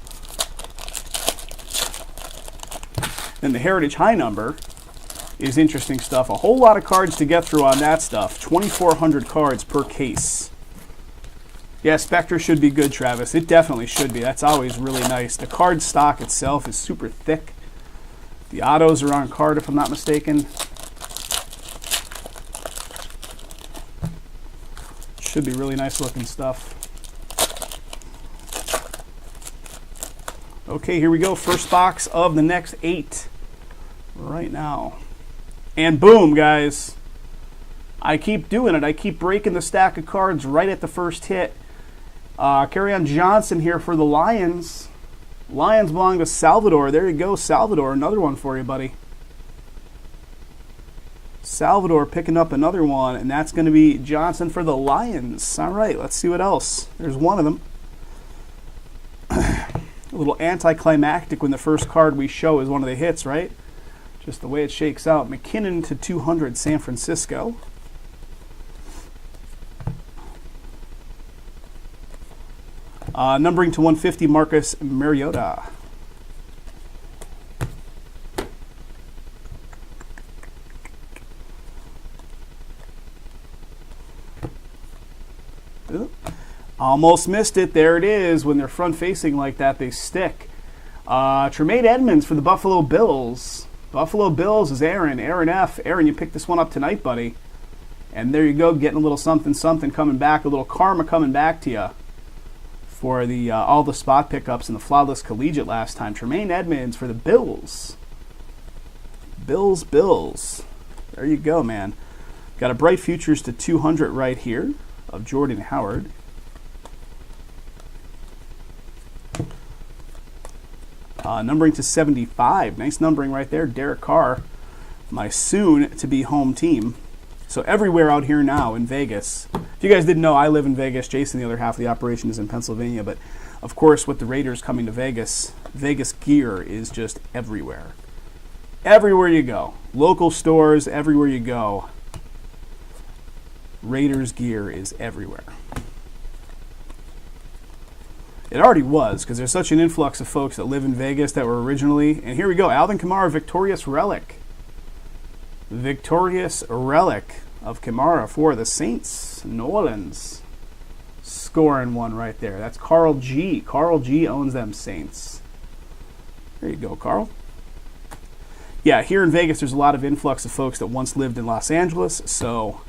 Then the Heritage High number is interesting stuff. A whole lot of cards to get through on that stuff. 2,400 cards per case. Yeah, Spectre should be good, Travis. It definitely should be. That's always really nice. The card stock itself is super thick. The autos are on card, if I'm not mistaken. Should be really nice looking stuff. Okay, here we go. First box of the next 8 right now. And boom, guys. I keep doing it. I keep breaking the stack of cards right at the first hit. Kerryon Johnson here for the Lions. Lions belong to Salvador. There you go, Salvador. Another one for you, buddy. Salvador picking up another one, and that's going to be Johnson for the Lions. All right, let's see what else. There's one of them. A little anticlimactic when the first card we show is one of the hits, right? Just the way it shakes out. McKinnon to 200, San Francisco. Numbering to 150, Marcus Mariota. Ooh. Almost missed it. There it is. When they're front-facing like that, they stick. Tremaine Edmonds for the Buffalo Bills. Buffalo Bills is Aaron. Aaron F. Aaron, you picked this one up tonight, buddy. And there you go, getting a little something coming back, a little karma coming back to you for the all the spot pickups and the flawless collegiate last time. Tremaine Edmonds for the Bills. Bills. There you go, man. Got a Bright Futures to 200 right here of Jordan Howard. Numbering to 75. Nice numbering right there. Derek Carr, my soon-to-be home team. So everywhere out here now in Vegas. If you guys didn't know, I live in Vegas. Jason, the other half of the operation, is in Pennsylvania. But, of course, with the Raiders coming to Vegas, Vegas gear is just everywhere. Everywhere you go. Local stores, everywhere you go. Raiders gear is everywhere. It already was, because there's such an influx of folks that live in Vegas that were originally. And here we go, Alvin Kamara, Victorious Relic. Victorious Relic of Kamara for the Saints, New Orleans. Scoring one right there. That's Carl G. Carl G owns them Saints. There you go, Carl. Yeah, here in Vegas, there's a lot of influx of folks that once lived in Los Angeles, so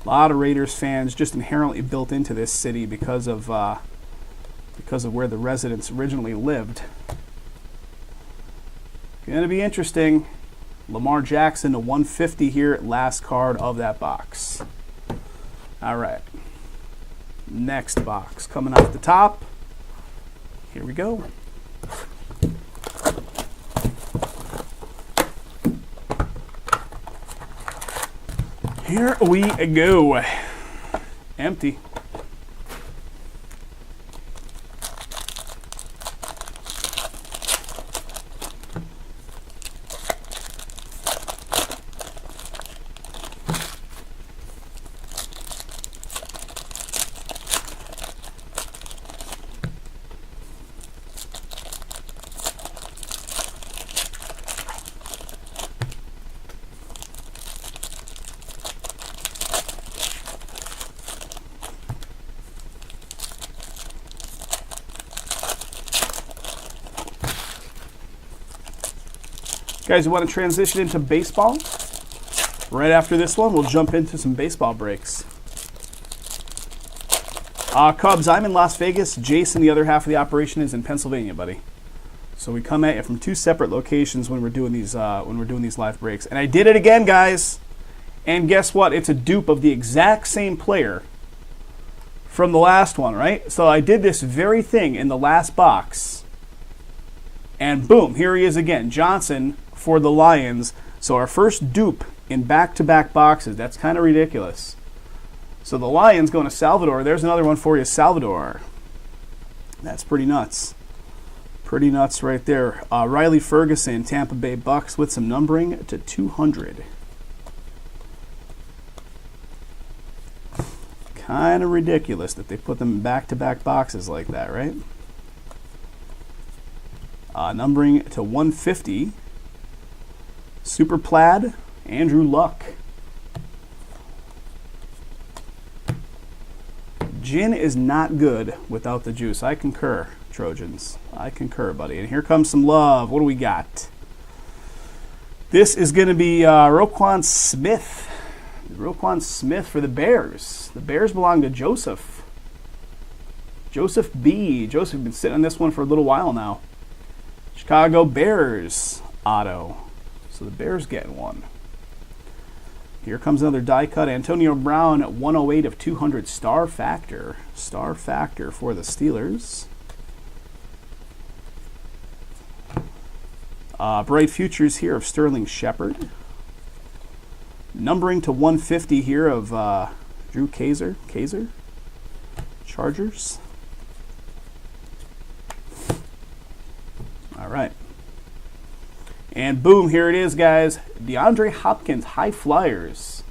a lot of Raiders fans just inherently built into this city because of where the residents originally lived. Going to be interesting. Lamar Jackson to 150 here, last card of that box. All right. Next box coming off the top. Here we go. Here we go. Empty. Guys, you want to transition into baseball? Right after this one, we'll jump into some baseball breaks. Cubs, I'm in Las Vegas. Jason, the other half of the operation, is in Pennsylvania, buddy. So we come at you from two separate locations when we're doing these live breaks. And I did it again, guys. And guess what? It's a dupe of the exact same player from the last one, right? So I did this very thing in the last box. And boom, here he is again. Johnson for the Lions. So our first dupe in back-to-back boxes. That's kind of ridiculous. So the Lions going to Salvador. There's another one for you, Salvador. That's pretty nuts. Pretty nuts right there. Riley Ferguson, Tampa Bay Bucks with some numbering to 200. Kind of ridiculous that they put them in back-to-back boxes like that, right? Numbering to 150. Super Plaid, Andrew Luck. Gin is not good without the juice. I concur, Trojans. I concur, buddy. And here comes some love. What do we got? This is going to be Roquan Smith. Roquan Smith for the Bears. The Bears belong to Joseph. Joseph B. Joseph been sitting on this one for a little while now. Chicago Bears auto. So the Bears getting one. Here comes another die cut. Antonio Brown at 108 of 200. Star Factor. Star Factor for the Steelers. Bright Futures here of Sterling Shepard. Numbering to 150 here of Drew Kaiser. Chargers. All right. And boom, here it is, guys. DeAndre Hopkins, High Flyers.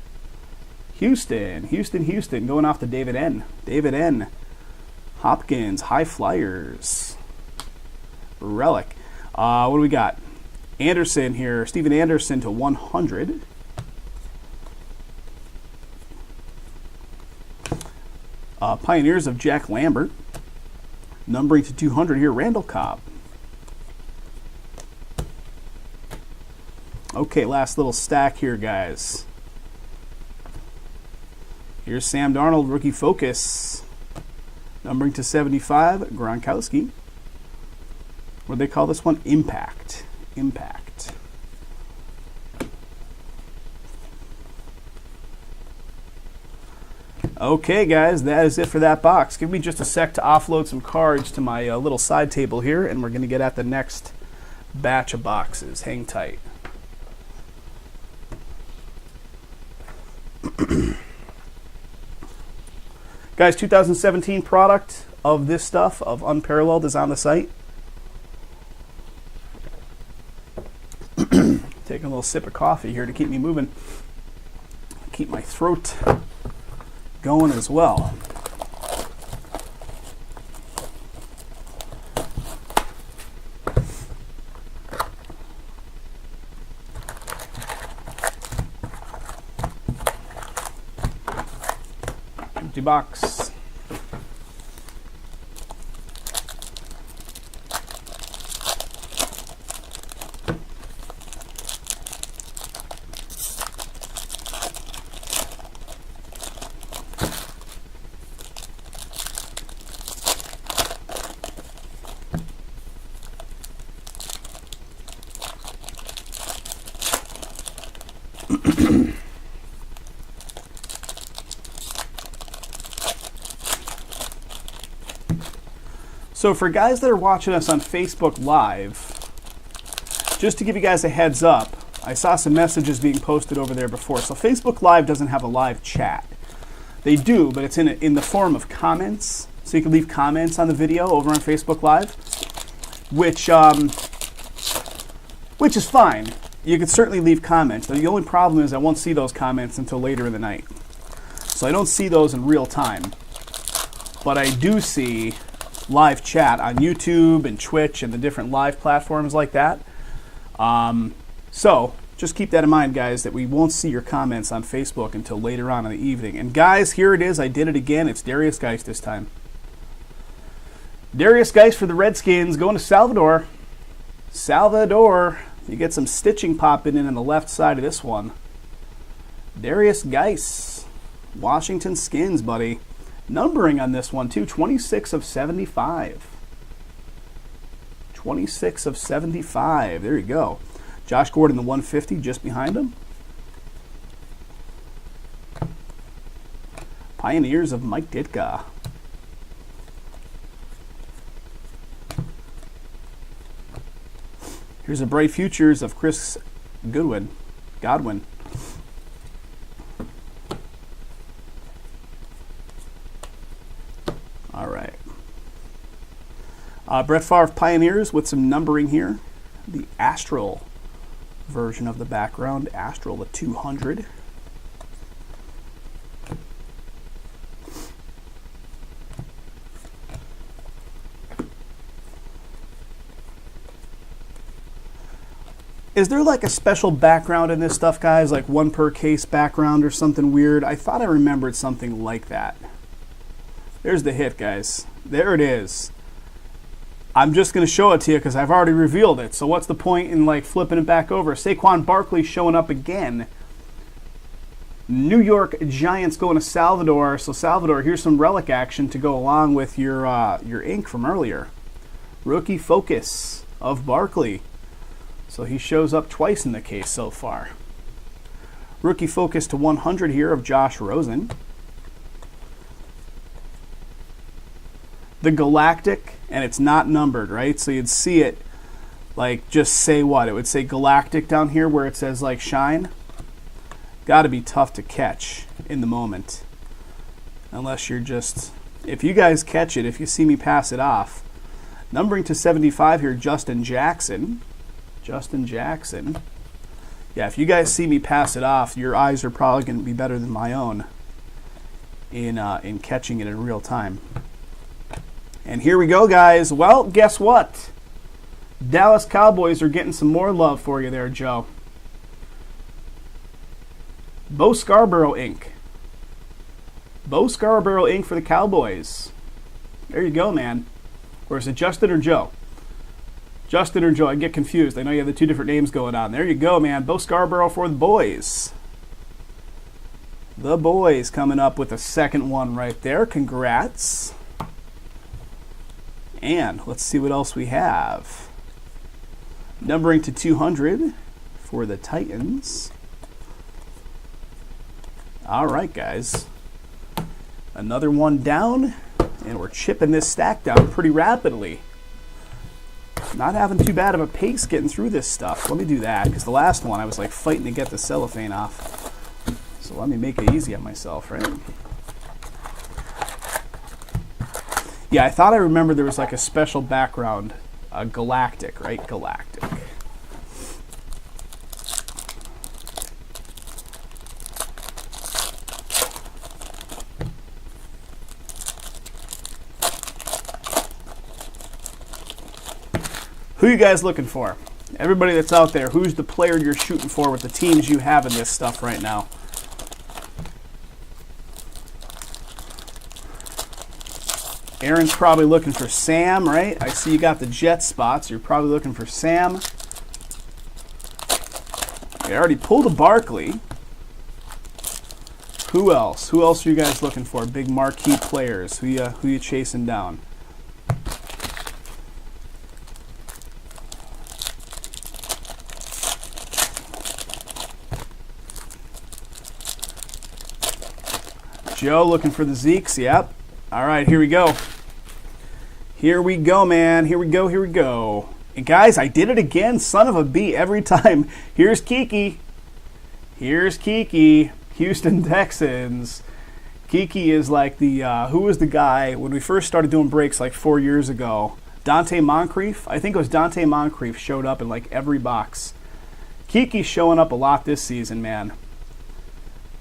Houston, going off to David N. David N. Hopkins, High Flyers. Relic. What do we got? Anderson here. Steven Anderson to 100. Pioneers of Jack Lambert. Numbering to 200 here, Randall Cobb. Okay, last little stack here, guys. Here's Sam Darnold, Rookie Focus. Numbering to 75, Gronkowski. What do they call this one? Impact. Impact. Okay, guys, that is it for that box. Give me just a sec to offload some cards to my little side table here, and we're going to get at the next batch of boxes. Hang tight. Guys, 2017 product of this stuff, of Unparalleled, is on the site. Taking a little sip of coffee here to keep me moving. Keep my throat going as well. Empty box. So for guys that are watching us on Facebook Live, just to give you guys a heads up, I saw some messages being posted over there before. So Facebook Live doesn't have a live chat. They do, but it's in the form of comments. So you can leave comments on the video over on Facebook Live, which is fine. You can certainly leave comments. The only problem is I won't see those comments until later in the night. So I don't see those in real time. But I do see live chat on YouTube and Twitch and the different live platforms like that. So just keep that in mind, guys, that we won't see your comments on Facebook until later on in the evening. And guys, here it is. I did it again. It's Darius Geist this time. Darius Geist for the Redskins going to Salvador. Salvador. You get some stitching popping in on the left side of this one. Darius Geist. Washington Skins, buddy. Numbering on this one, too, 26 of 75. 26 of 75. There you go. Josh Gordon, the 150, just behind him. Pioneers of Mike Ditka. Here's a Bright Futures of Chris Godwin. All right. Brett Favre Pioneers with some numbering here. The Astral version of the background. Astral, the 200. Is there like a special background in this stuff, guys? Like one per case background or something weird? I thought I remembered something like that. There's the hit, guys. There it is. I'm just going to show it to you because I've already revealed it. So what's the point in like flipping it back over? Saquon Barkley showing up again. New York Giants going to Salvador. So Salvador, here's some relic action to go along with your ink from earlier. Rookie Focus of Barkley. So he shows up twice in the case so far. Rookie Focus to 100 here of Josh Rosen. The Galactic, and it's not numbered, right? So you'd see it like just say what? It would say Galactic down here where it says like shine. Got to be tough to catch in the moment. Unless you're just, if you guys catch it, if you see me pass it off. Numbering to 75 here, Justin Jackson. Yeah, if you guys see me pass it off, your eyes are probably going to be better than my own in catching it in real time. And here we go, guys. Well, guess what? Dallas Cowboys are getting some more love for you there, Joe. Bo Scarborough ink. Bo Scarborough ink for the Cowboys. There you go, man. Or is it Justin or Joe? Justin or Joe, I get confused. I know you have the two different names going on. There you go, man. Bo Scarborough for the boys. The boys coming up with a second one right there. Congrats. And let's see what else we have. Numbering to 200 for the Titans. All right, guys. Another one down, and we're chipping this stack down pretty rapidly. Not having too bad of a pace getting through this stuff. Let me do that, because the last one I was like fighting to get the cellophane off. So let me make it easy on myself, right? Yeah, I thought I remembered there was like a special background. Galactic, right? Galactic. Who are you guys looking for? Everybody that's out there, who's the player you're shooting for with the teams you have in this stuff right now? Aaron's probably looking for Sam, right? I see you got the Jet spots. You're probably looking for Sam. I already pulled a Barkley. Who else? Who else are you guys looking for? Big marquee players. Who you chasing down? Joe looking for the Zeeks. Yep. All right, here we go. Here we go, man. Here we go. Here we go. And guys, I did it again. Son of a B every time. Here's Kiki. Here's Kiki. Houston Texans. Kiki is like the, who was the guy when we first started doing breaks like 4 years ago? Dante Moncrief? I think it was Dante Moncrief showed up in like every box. Kiki's showing up a lot this season, man.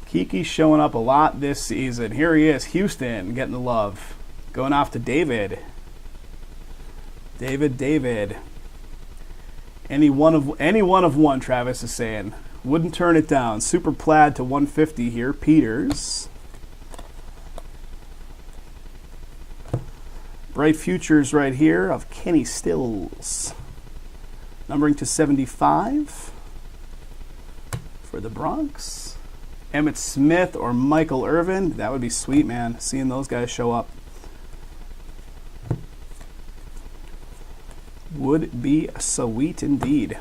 Kiki's showing up a lot this season. Here he is, Houston, getting the love. Going off to David. David. Any one of one, Travis is saying. Wouldn't turn it down. Super plaid to 150 here. Peters. Bright futures right here of Kenny Stills. Numbering to 75 for the Bronx. Emmitt Smith or Michael Irvin. That would be sweet, man. Seeing those guys show up. Would be sweet indeed.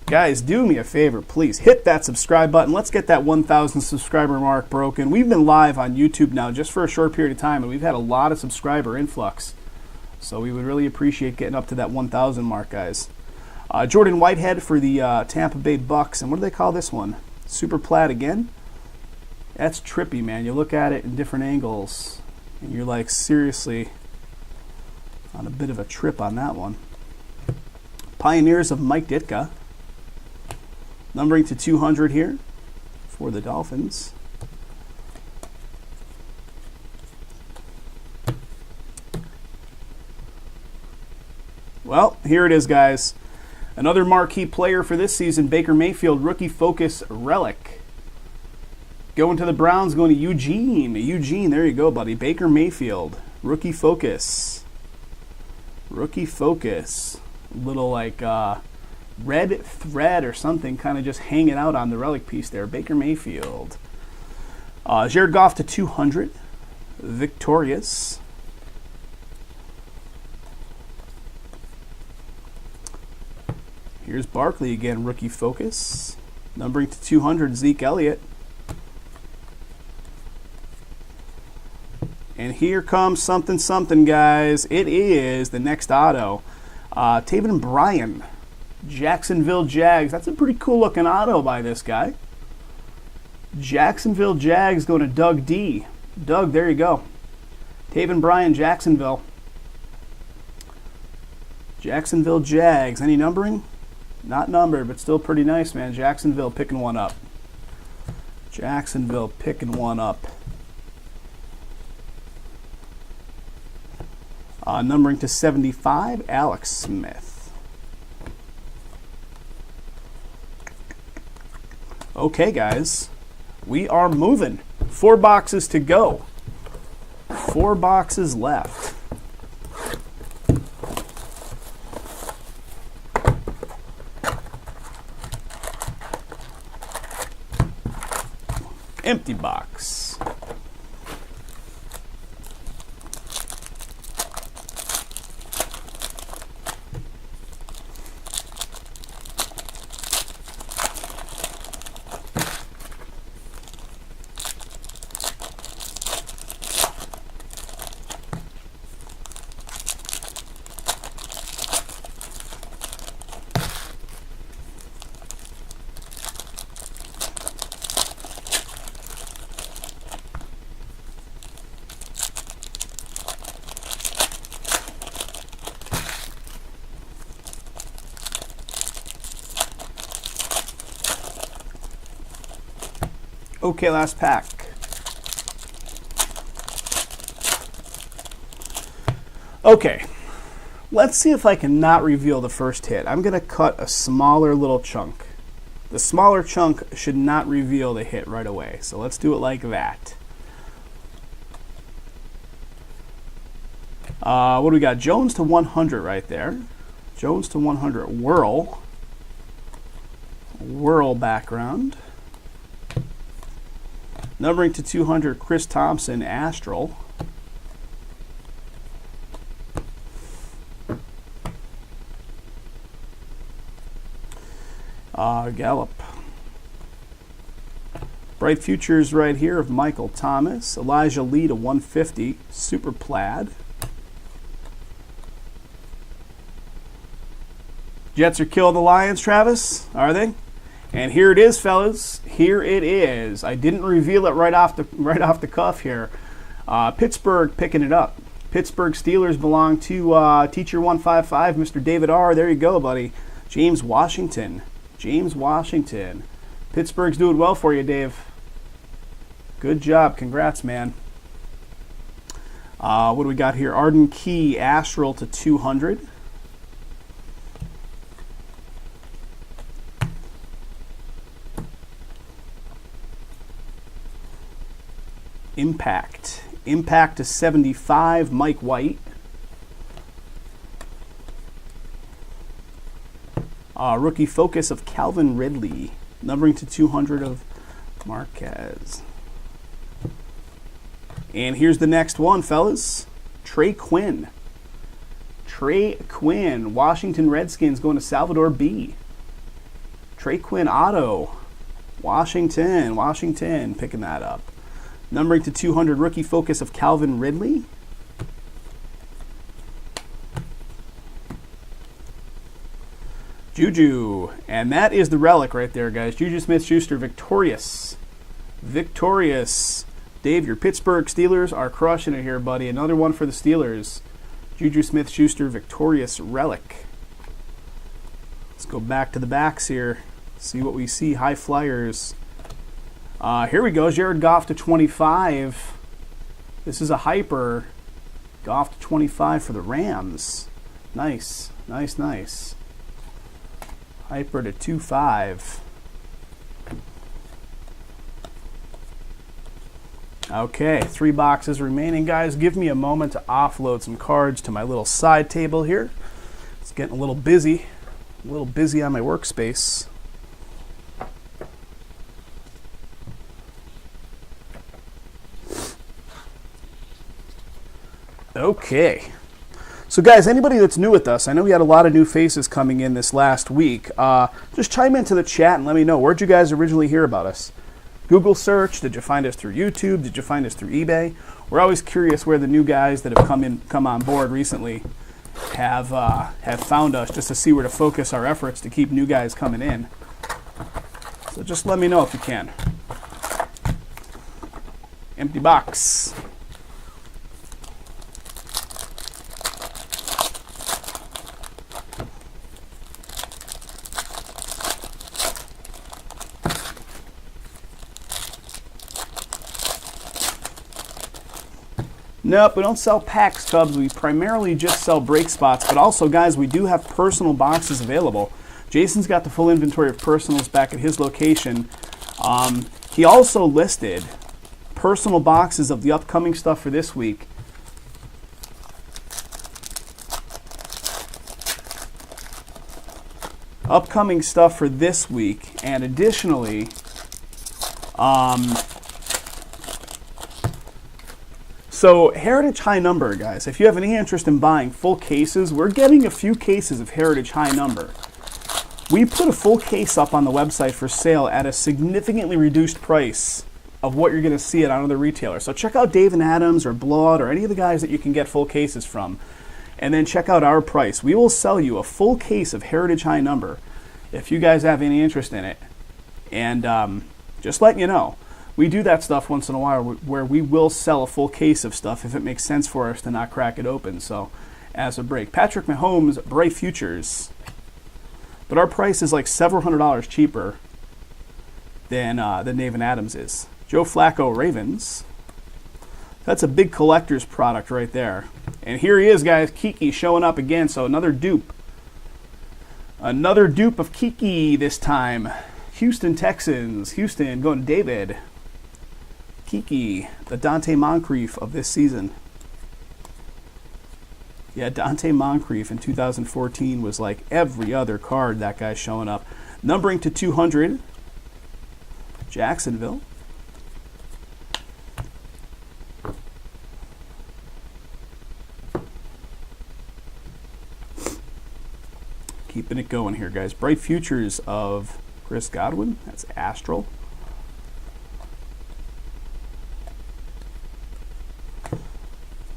Guys, do me a favor, please. Hit that subscribe button. Let's get that 1,000 subscriber mark broken. We've been live on YouTube now just for a short period of time, and we've had a lot of subscriber influx. So we would really appreciate getting up to that 1,000 mark, guys. Jordan Whitehead for the Tampa Bay Bucks. And what do they call this one? Super plaid again? That's trippy, man. You look at it in different angles, and you're like, seriously, on a bit of a trip on that one. Pioneers of Mike Ditka. Numbering to 200 here for the Dolphins. Well, here it is, guys. Another marquee player for this season, Baker Mayfield, rookie focus relic. Going to the Browns, going to Eugene. Eugene, there you go, buddy. Baker Mayfield, rookie focus. Rookie focus. Little like red thread or something kind of just hanging out on the relic piece there. Baker Mayfield. Jared Goff to 200. Victorious. Here's Barkley again, rookie focus. Numbering to 200, Zeke Elliott. And here comes something, guys. It is the next auto. Taven Bryan, Jacksonville Jags. That's a pretty cool looking auto by this guy. Jacksonville Jags going to Doug D. Doug, there you go. Taven Bryan, Jacksonville. Jacksonville Jags. Any numbering? Not numbered, but still pretty nice, man. Jacksonville picking one up. Jacksonville picking one up. Numbering to 75, Alex Smith. Okay, guys. We are moving. 4 boxes to go. 4 boxes left. Empty box. Okay, last pack. Okay, let's see if I can not reveal the first hit. I'm going to cut a smaller little chunk. The smaller chunk should not reveal the hit right away. So let's do it like that. What do we got? Jones to 100 right there. Jones to 100. Whirl background. Numbering to 200, Chris Thompson, Astral. Gallup. Bright Futures right here of Michael Thomas. Elijah Lee to 150, Super Plaid. Jets are killing the Lions, Travis, are they? And here it is, fellas. Here it is. I didn't reveal it right off the cuff here. Pittsburgh picking it up. Pittsburgh Steelers belong to Teacher 155, Mr. David R. There you go, buddy. James Washington. Pittsburgh's doing well for you, Dave. Good job. Congrats, man. What do we got here? Arden Key, Astral to 200. Impact to 75, Mike White. Rookie Focus of Calvin Ridley. Numbering to 200 of Marquez. And here's the next one, fellas. Trey Quinn. Washington Redskins going to Salvador B. Trey Quinn auto. Washington picking that up. Numbering to 200, Rookie Focus of Calvin Ridley. Juju. And that is the relic right there, guys. Juju Smith-Schuster, victorious. Dave, your Pittsburgh Steelers are crushing it here, buddy. Another one for the Steelers. Juju Smith-Schuster, victorious relic. Let's go back to the backs here. See what we see. High Flyers. Here we go. Jared Goff to 25. This is a hyper. Goff to 25 for the Rams. Nice. Hyper to 25. Okay, 3 boxes remaining, guys. Give me a moment to offload some cards to my little side table here. It's getting a little busy on my workspace. Okay. So guys, anybody that's new with us, I know we had a lot of new faces coming in this last week. Just chime into the chat and let me know, where'd you guys originally hear about us? Google search? Did you find us through YouTube? Did you find us through eBay? We're always curious where the new guys that have come on board recently have found us, just to see where to focus our efforts to keep new guys coming in. So just let me know if you can. Empty box. Nope, we don't sell packs, Cubs. We primarily just sell break spots. But also, guys, we do have personal boxes available. Jason's got the full inventory of personals back at his location. He also listed personal boxes of the upcoming stuff for this week. Upcoming stuff for this week. And additionally, so Heritage High Number, guys, if you have any interest in buying full cases, we're getting a few cases of Heritage High Number. We put a full case up on the website for sale at a significantly reduced price of what you're going to see at another retailer. So check out Dave & Adams or Blood or any of the guys that you can get full cases from. And then check out our price. We will sell you a full case of Heritage High Number if you guys have any interest in it. And just letting you know. We do that stuff once in a while where we will sell a full case of stuff if it makes sense for us to not crack it open. So, as a break. Patrick Mahomes, Bright Futures. But our price is like several $100s cheaper than Dave & Adams is. Joe Flacco, Ravens. That's a big collector's product right there. And here he is, guys. Kiki showing up again. So another dupe. Another dupe of Kiki this time. Houston Texans. Houston going to David. Kiki, the Dante Moncrief of this season. Yeah, Dante Moncrief in 2014 was like every other card that guy's showing up. Numbering to 200, Jacksonville. Keeping it going here, guys. Bright Futures of Chris Godwin. That's Astral.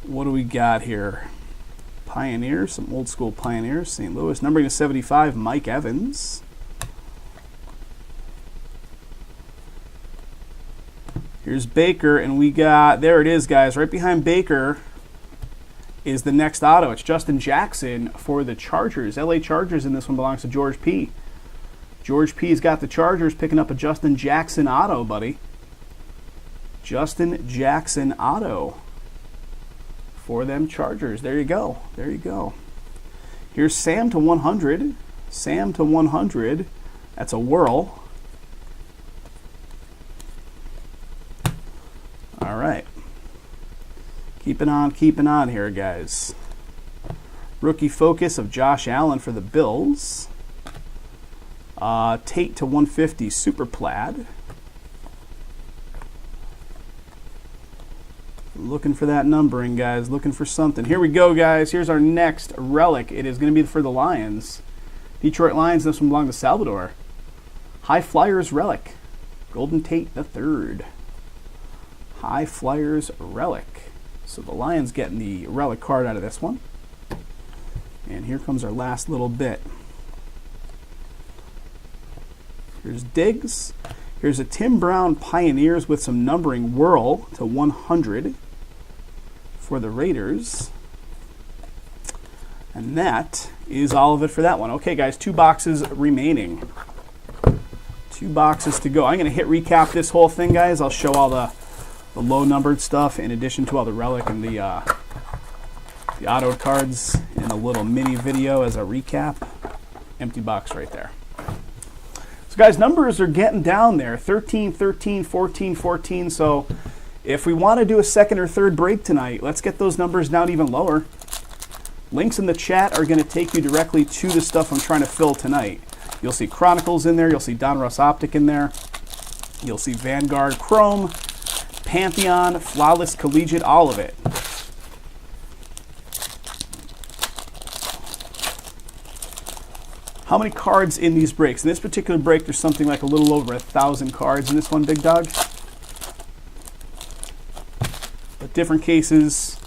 What do we got here? Pioneers, some old school Pioneers. St. Louis. Numbering to 75, Mike Evans. Here's Baker, and we got, there it is, guys. Right behind Baker is the next auto. It's Justin Jackson for the Chargers. LA Chargers, and this one belongs to George P. George P's got the Chargers, picking up a Justin Jackson auto, buddy. Justin Jackson auto for them Chargers. There you go. There you go. Here's Sam to 100. Sam to 100. That's a whirl. All right. Keeping on here, guys. Rookie focus of Josh Allen for the Bills. Tate to 150, Super Plaid. Looking for that numbering, guys. Looking for something. Here we go, guys. Here's our next relic. It is going to be for the Lions. Detroit Lions. This one belongs to Salvador. High Flyers relic. Golden Tate the third. High Flyers relic. So the Lions getting the relic card out of this one. And here comes our last little bit. Here's Diggs. Here's a Tim Brown Pioneers with some numbering whirl to 100 for the Raiders. And that is all of it for that one. Okay, guys, 2 boxes remaining. 2 boxes to go. I'm going to hit recap this whole thing, guys. I'll show all the low-numbered stuff in addition to all the relic and the auto cards in a little mini video as a recap. Empty box right there. So, guys, numbers are getting down there. 13, 13, 14, 14. So if we want to do a second or third break tonight, let's get those numbers down even lower. Links in the chat are going to take you directly to the stuff I'm trying to fill tonight. You'll see Chronicles in there. You'll see Donruss Optic in there. You'll see Vanguard Chrome, Pantheon, Flawless Collegiate, all of it. How many cards in these breaks? In this particular break, there's something like a little over 1,000 cards in this one, big dog. But different cases,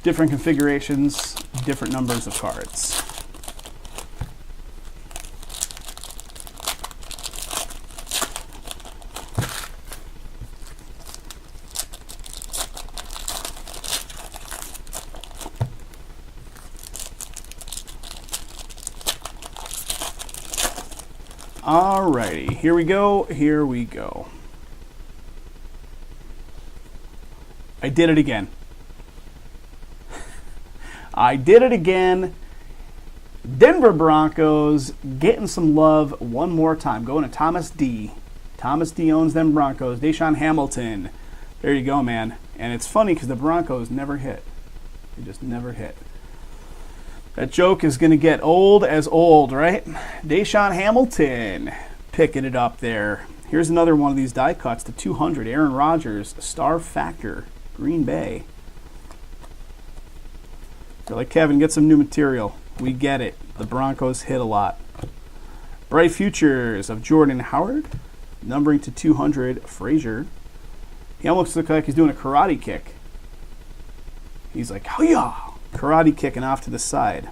different configurations, different numbers of cards. Alrighty, here we go, here we go. I did it again. I did it again. Denver Broncos getting some love one more time. Going to Thomas D. Thomas D owns them Broncos. Deshaun Hamilton. There you go, man. And it's funny because the Broncos never hit. They just never hit. That joke is going to get old as old, right? Deshaun Hamilton picking it up there. Here's another one of these die cuts to 200. Aaron Rodgers, Star Factor, Green Bay. They're like, Kevin, get some new material. We get it. The Broncos hit a lot. Bright Futures of Jordan Howard. Numbering to 200, Frazier. He almost looks like he's doing a karate kick. He's like, oh yeah. Karate kicking off to the side.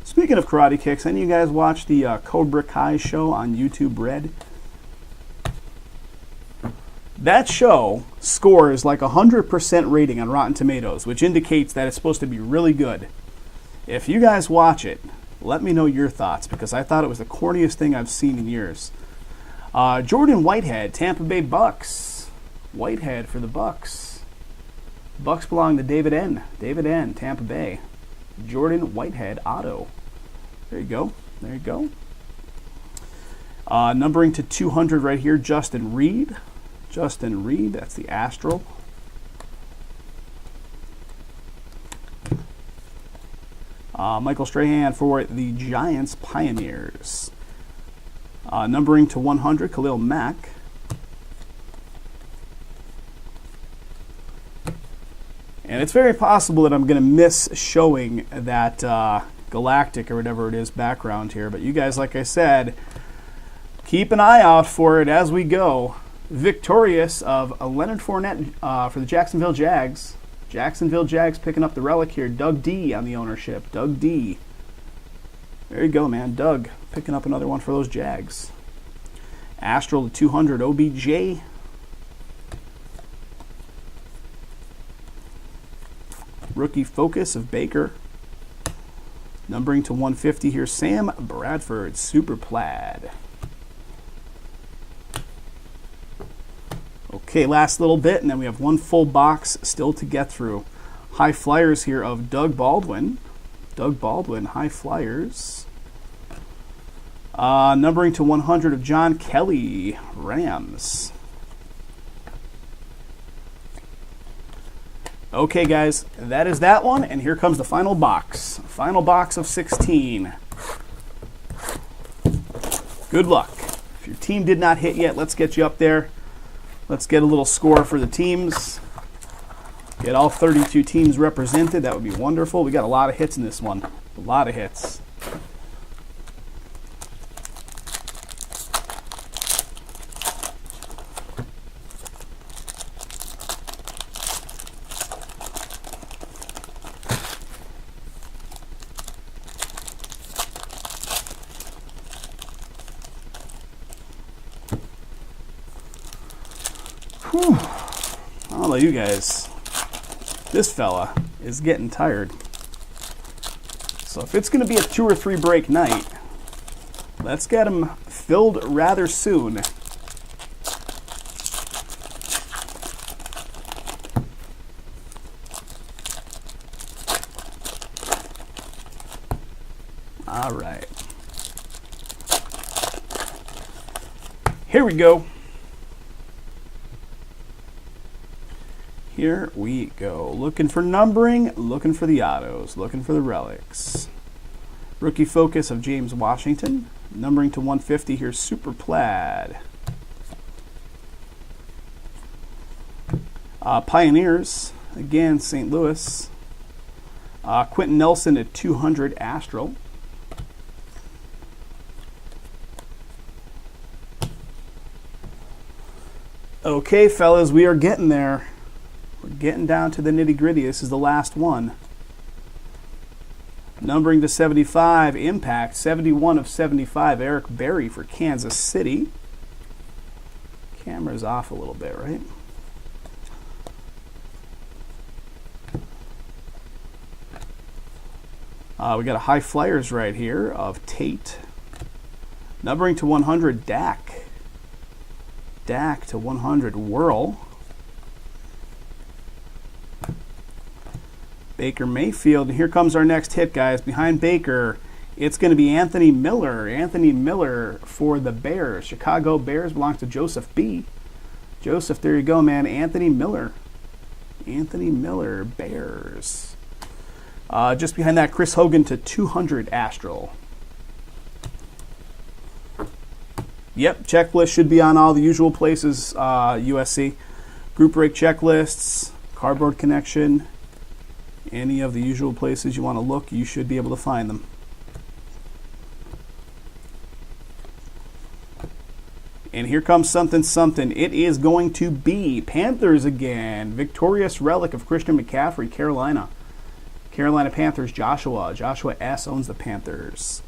Speaking of karate kicks, any of you guys watch the Cobra Kai show on YouTube Red? That show scores like 100% rating on Rotten Tomatoes, which indicates that it's supposed to be really good. If you guys watch it, let me know your thoughts, because I thought it was the corniest thing I've seen in years. Jordan Whitehead, Tampa Bay Bucks. Whitehead for the Bucks. Bucks belong to David N. David N. Tampa Bay. Jordan Whitehead auto. There you go. There you go. Numbering to 200 right here, Justin Reed. Justin Reed, that's the Astral. Michael Strahan for the Giants Pioneers. Numbering to 100, Khalil Mack. And it's very possible that I'm going to miss showing that Galactic or whatever it is background here. But you guys, like I said, keep an eye out for it as we go. Victorious of Leonard Fournette for the Jacksonville Jags. Jacksonville Jags picking up the relic here. Doug D on the ownership. Doug D. There you go, man. Doug picking up another one for those Jags. Astral to 200, OBJ. Rookie focus of Baker. Numbering to 150 here, Sam Bradford, Super Plaid. Okay, last little bit, and then we have one full box still to get through. High Flyers here of Doug Baldwin. Doug Baldwin, High Flyers. Numbering to 100 of John Kelly, Rams. Okay, guys, that is that one, and here comes the final box. Final box of 16. Good luck. If your team did not hit yet, let's get you up there. Let's get a little score for the teams. Get all 32 teams represented. That would be wonderful. We got a lot of hits in this one. A lot of hits. Whew. I don't know you guys. This fella is getting tired. So if it's going to be a 2 or 3 break night, let's get him filled rather soon. All right. Here we go. Here we go. Looking for numbering, looking for the autos, looking for the relics. Rookie focus of James Washington. Numbering to 150 here, Super Plaid. Pioneers, again, St. Louis. Quentin Nelson at 200, Astral. Okay, fellas, we are getting there. We're getting down to the nitty-gritty. This is the last one. Numbering to 75, Impact. 71 of 75, Eric Berry for Kansas City. Camera's off a little bit, right? We got a High Flyers right here of Tate. Numbering to 100, Dak. Dak to 100, Whirl. Baker Mayfield, and here comes our next hit, guys. Behind Baker, it's going to be Anthony Miller. Anthony Miller for the Bears. Chicago Bears belongs to Joseph B. Joseph, there you go, man. Anthony Miller. Anthony Miller, Bears. Just behind that, Chris Hogan to 200, Astral. Yep, checklist should be on all the usual places, USC. Group break checklists, cardboard connection. Any of the usual places you want to look, you should be able to find them. And here comes something. It is going to be Panthers again. Victorious relic of Christian McCaffrey, Carolina. Carolina Panthers, Joshua. Joshua S. owns the Panthers.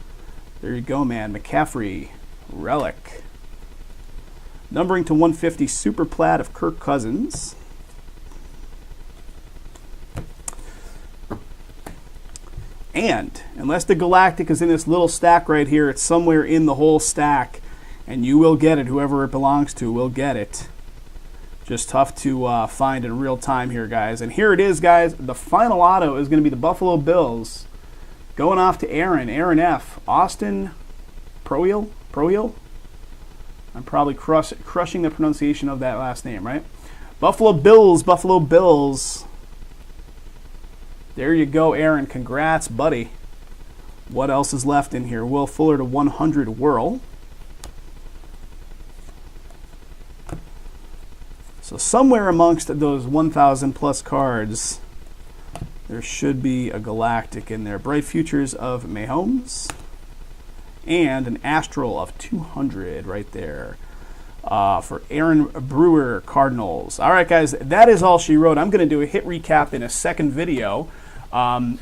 There you go, man. McCaffrey, relic. Numbering to 150, Super Plaid of Kirk Cousins. And unless the Galactic is in this little stack right here, it's somewhere in the whole stack, and you will get it. Whoever it belongs to will get it. Just tough to find in real time here, guys. And here it is, guys. The final auto is going to be the Buffalo Bills. Going off to Aaron. Aaron F. Austin Proil? I'm probably crushing the pronunciation of that last name, right? Buffalo Bills. Buffalo Bills. There you go, Aaron. Congrats, buddy. What else is left in here? Will Fuller to 100 Whirl. So somewhere amongst those 1,000 plus cards, there should be a Galactic in there. Bright Futures of Mahomes. And an Astral of 200 right there for Aaron Brewer, Cardinals. All right, guys, that is all she wrote. I'm going to do a hit recap in a second video.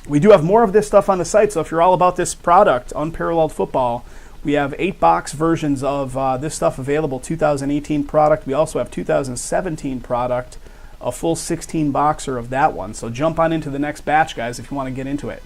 We do have more of this stuff on the site, so if you're all about this product, Unparalleled Football, we have 8-box versions of this stuff available, 2018 product. We also have 2017 product, a full 16-boxer of that one. So jump on into the next batch, guys, if you want to get into it.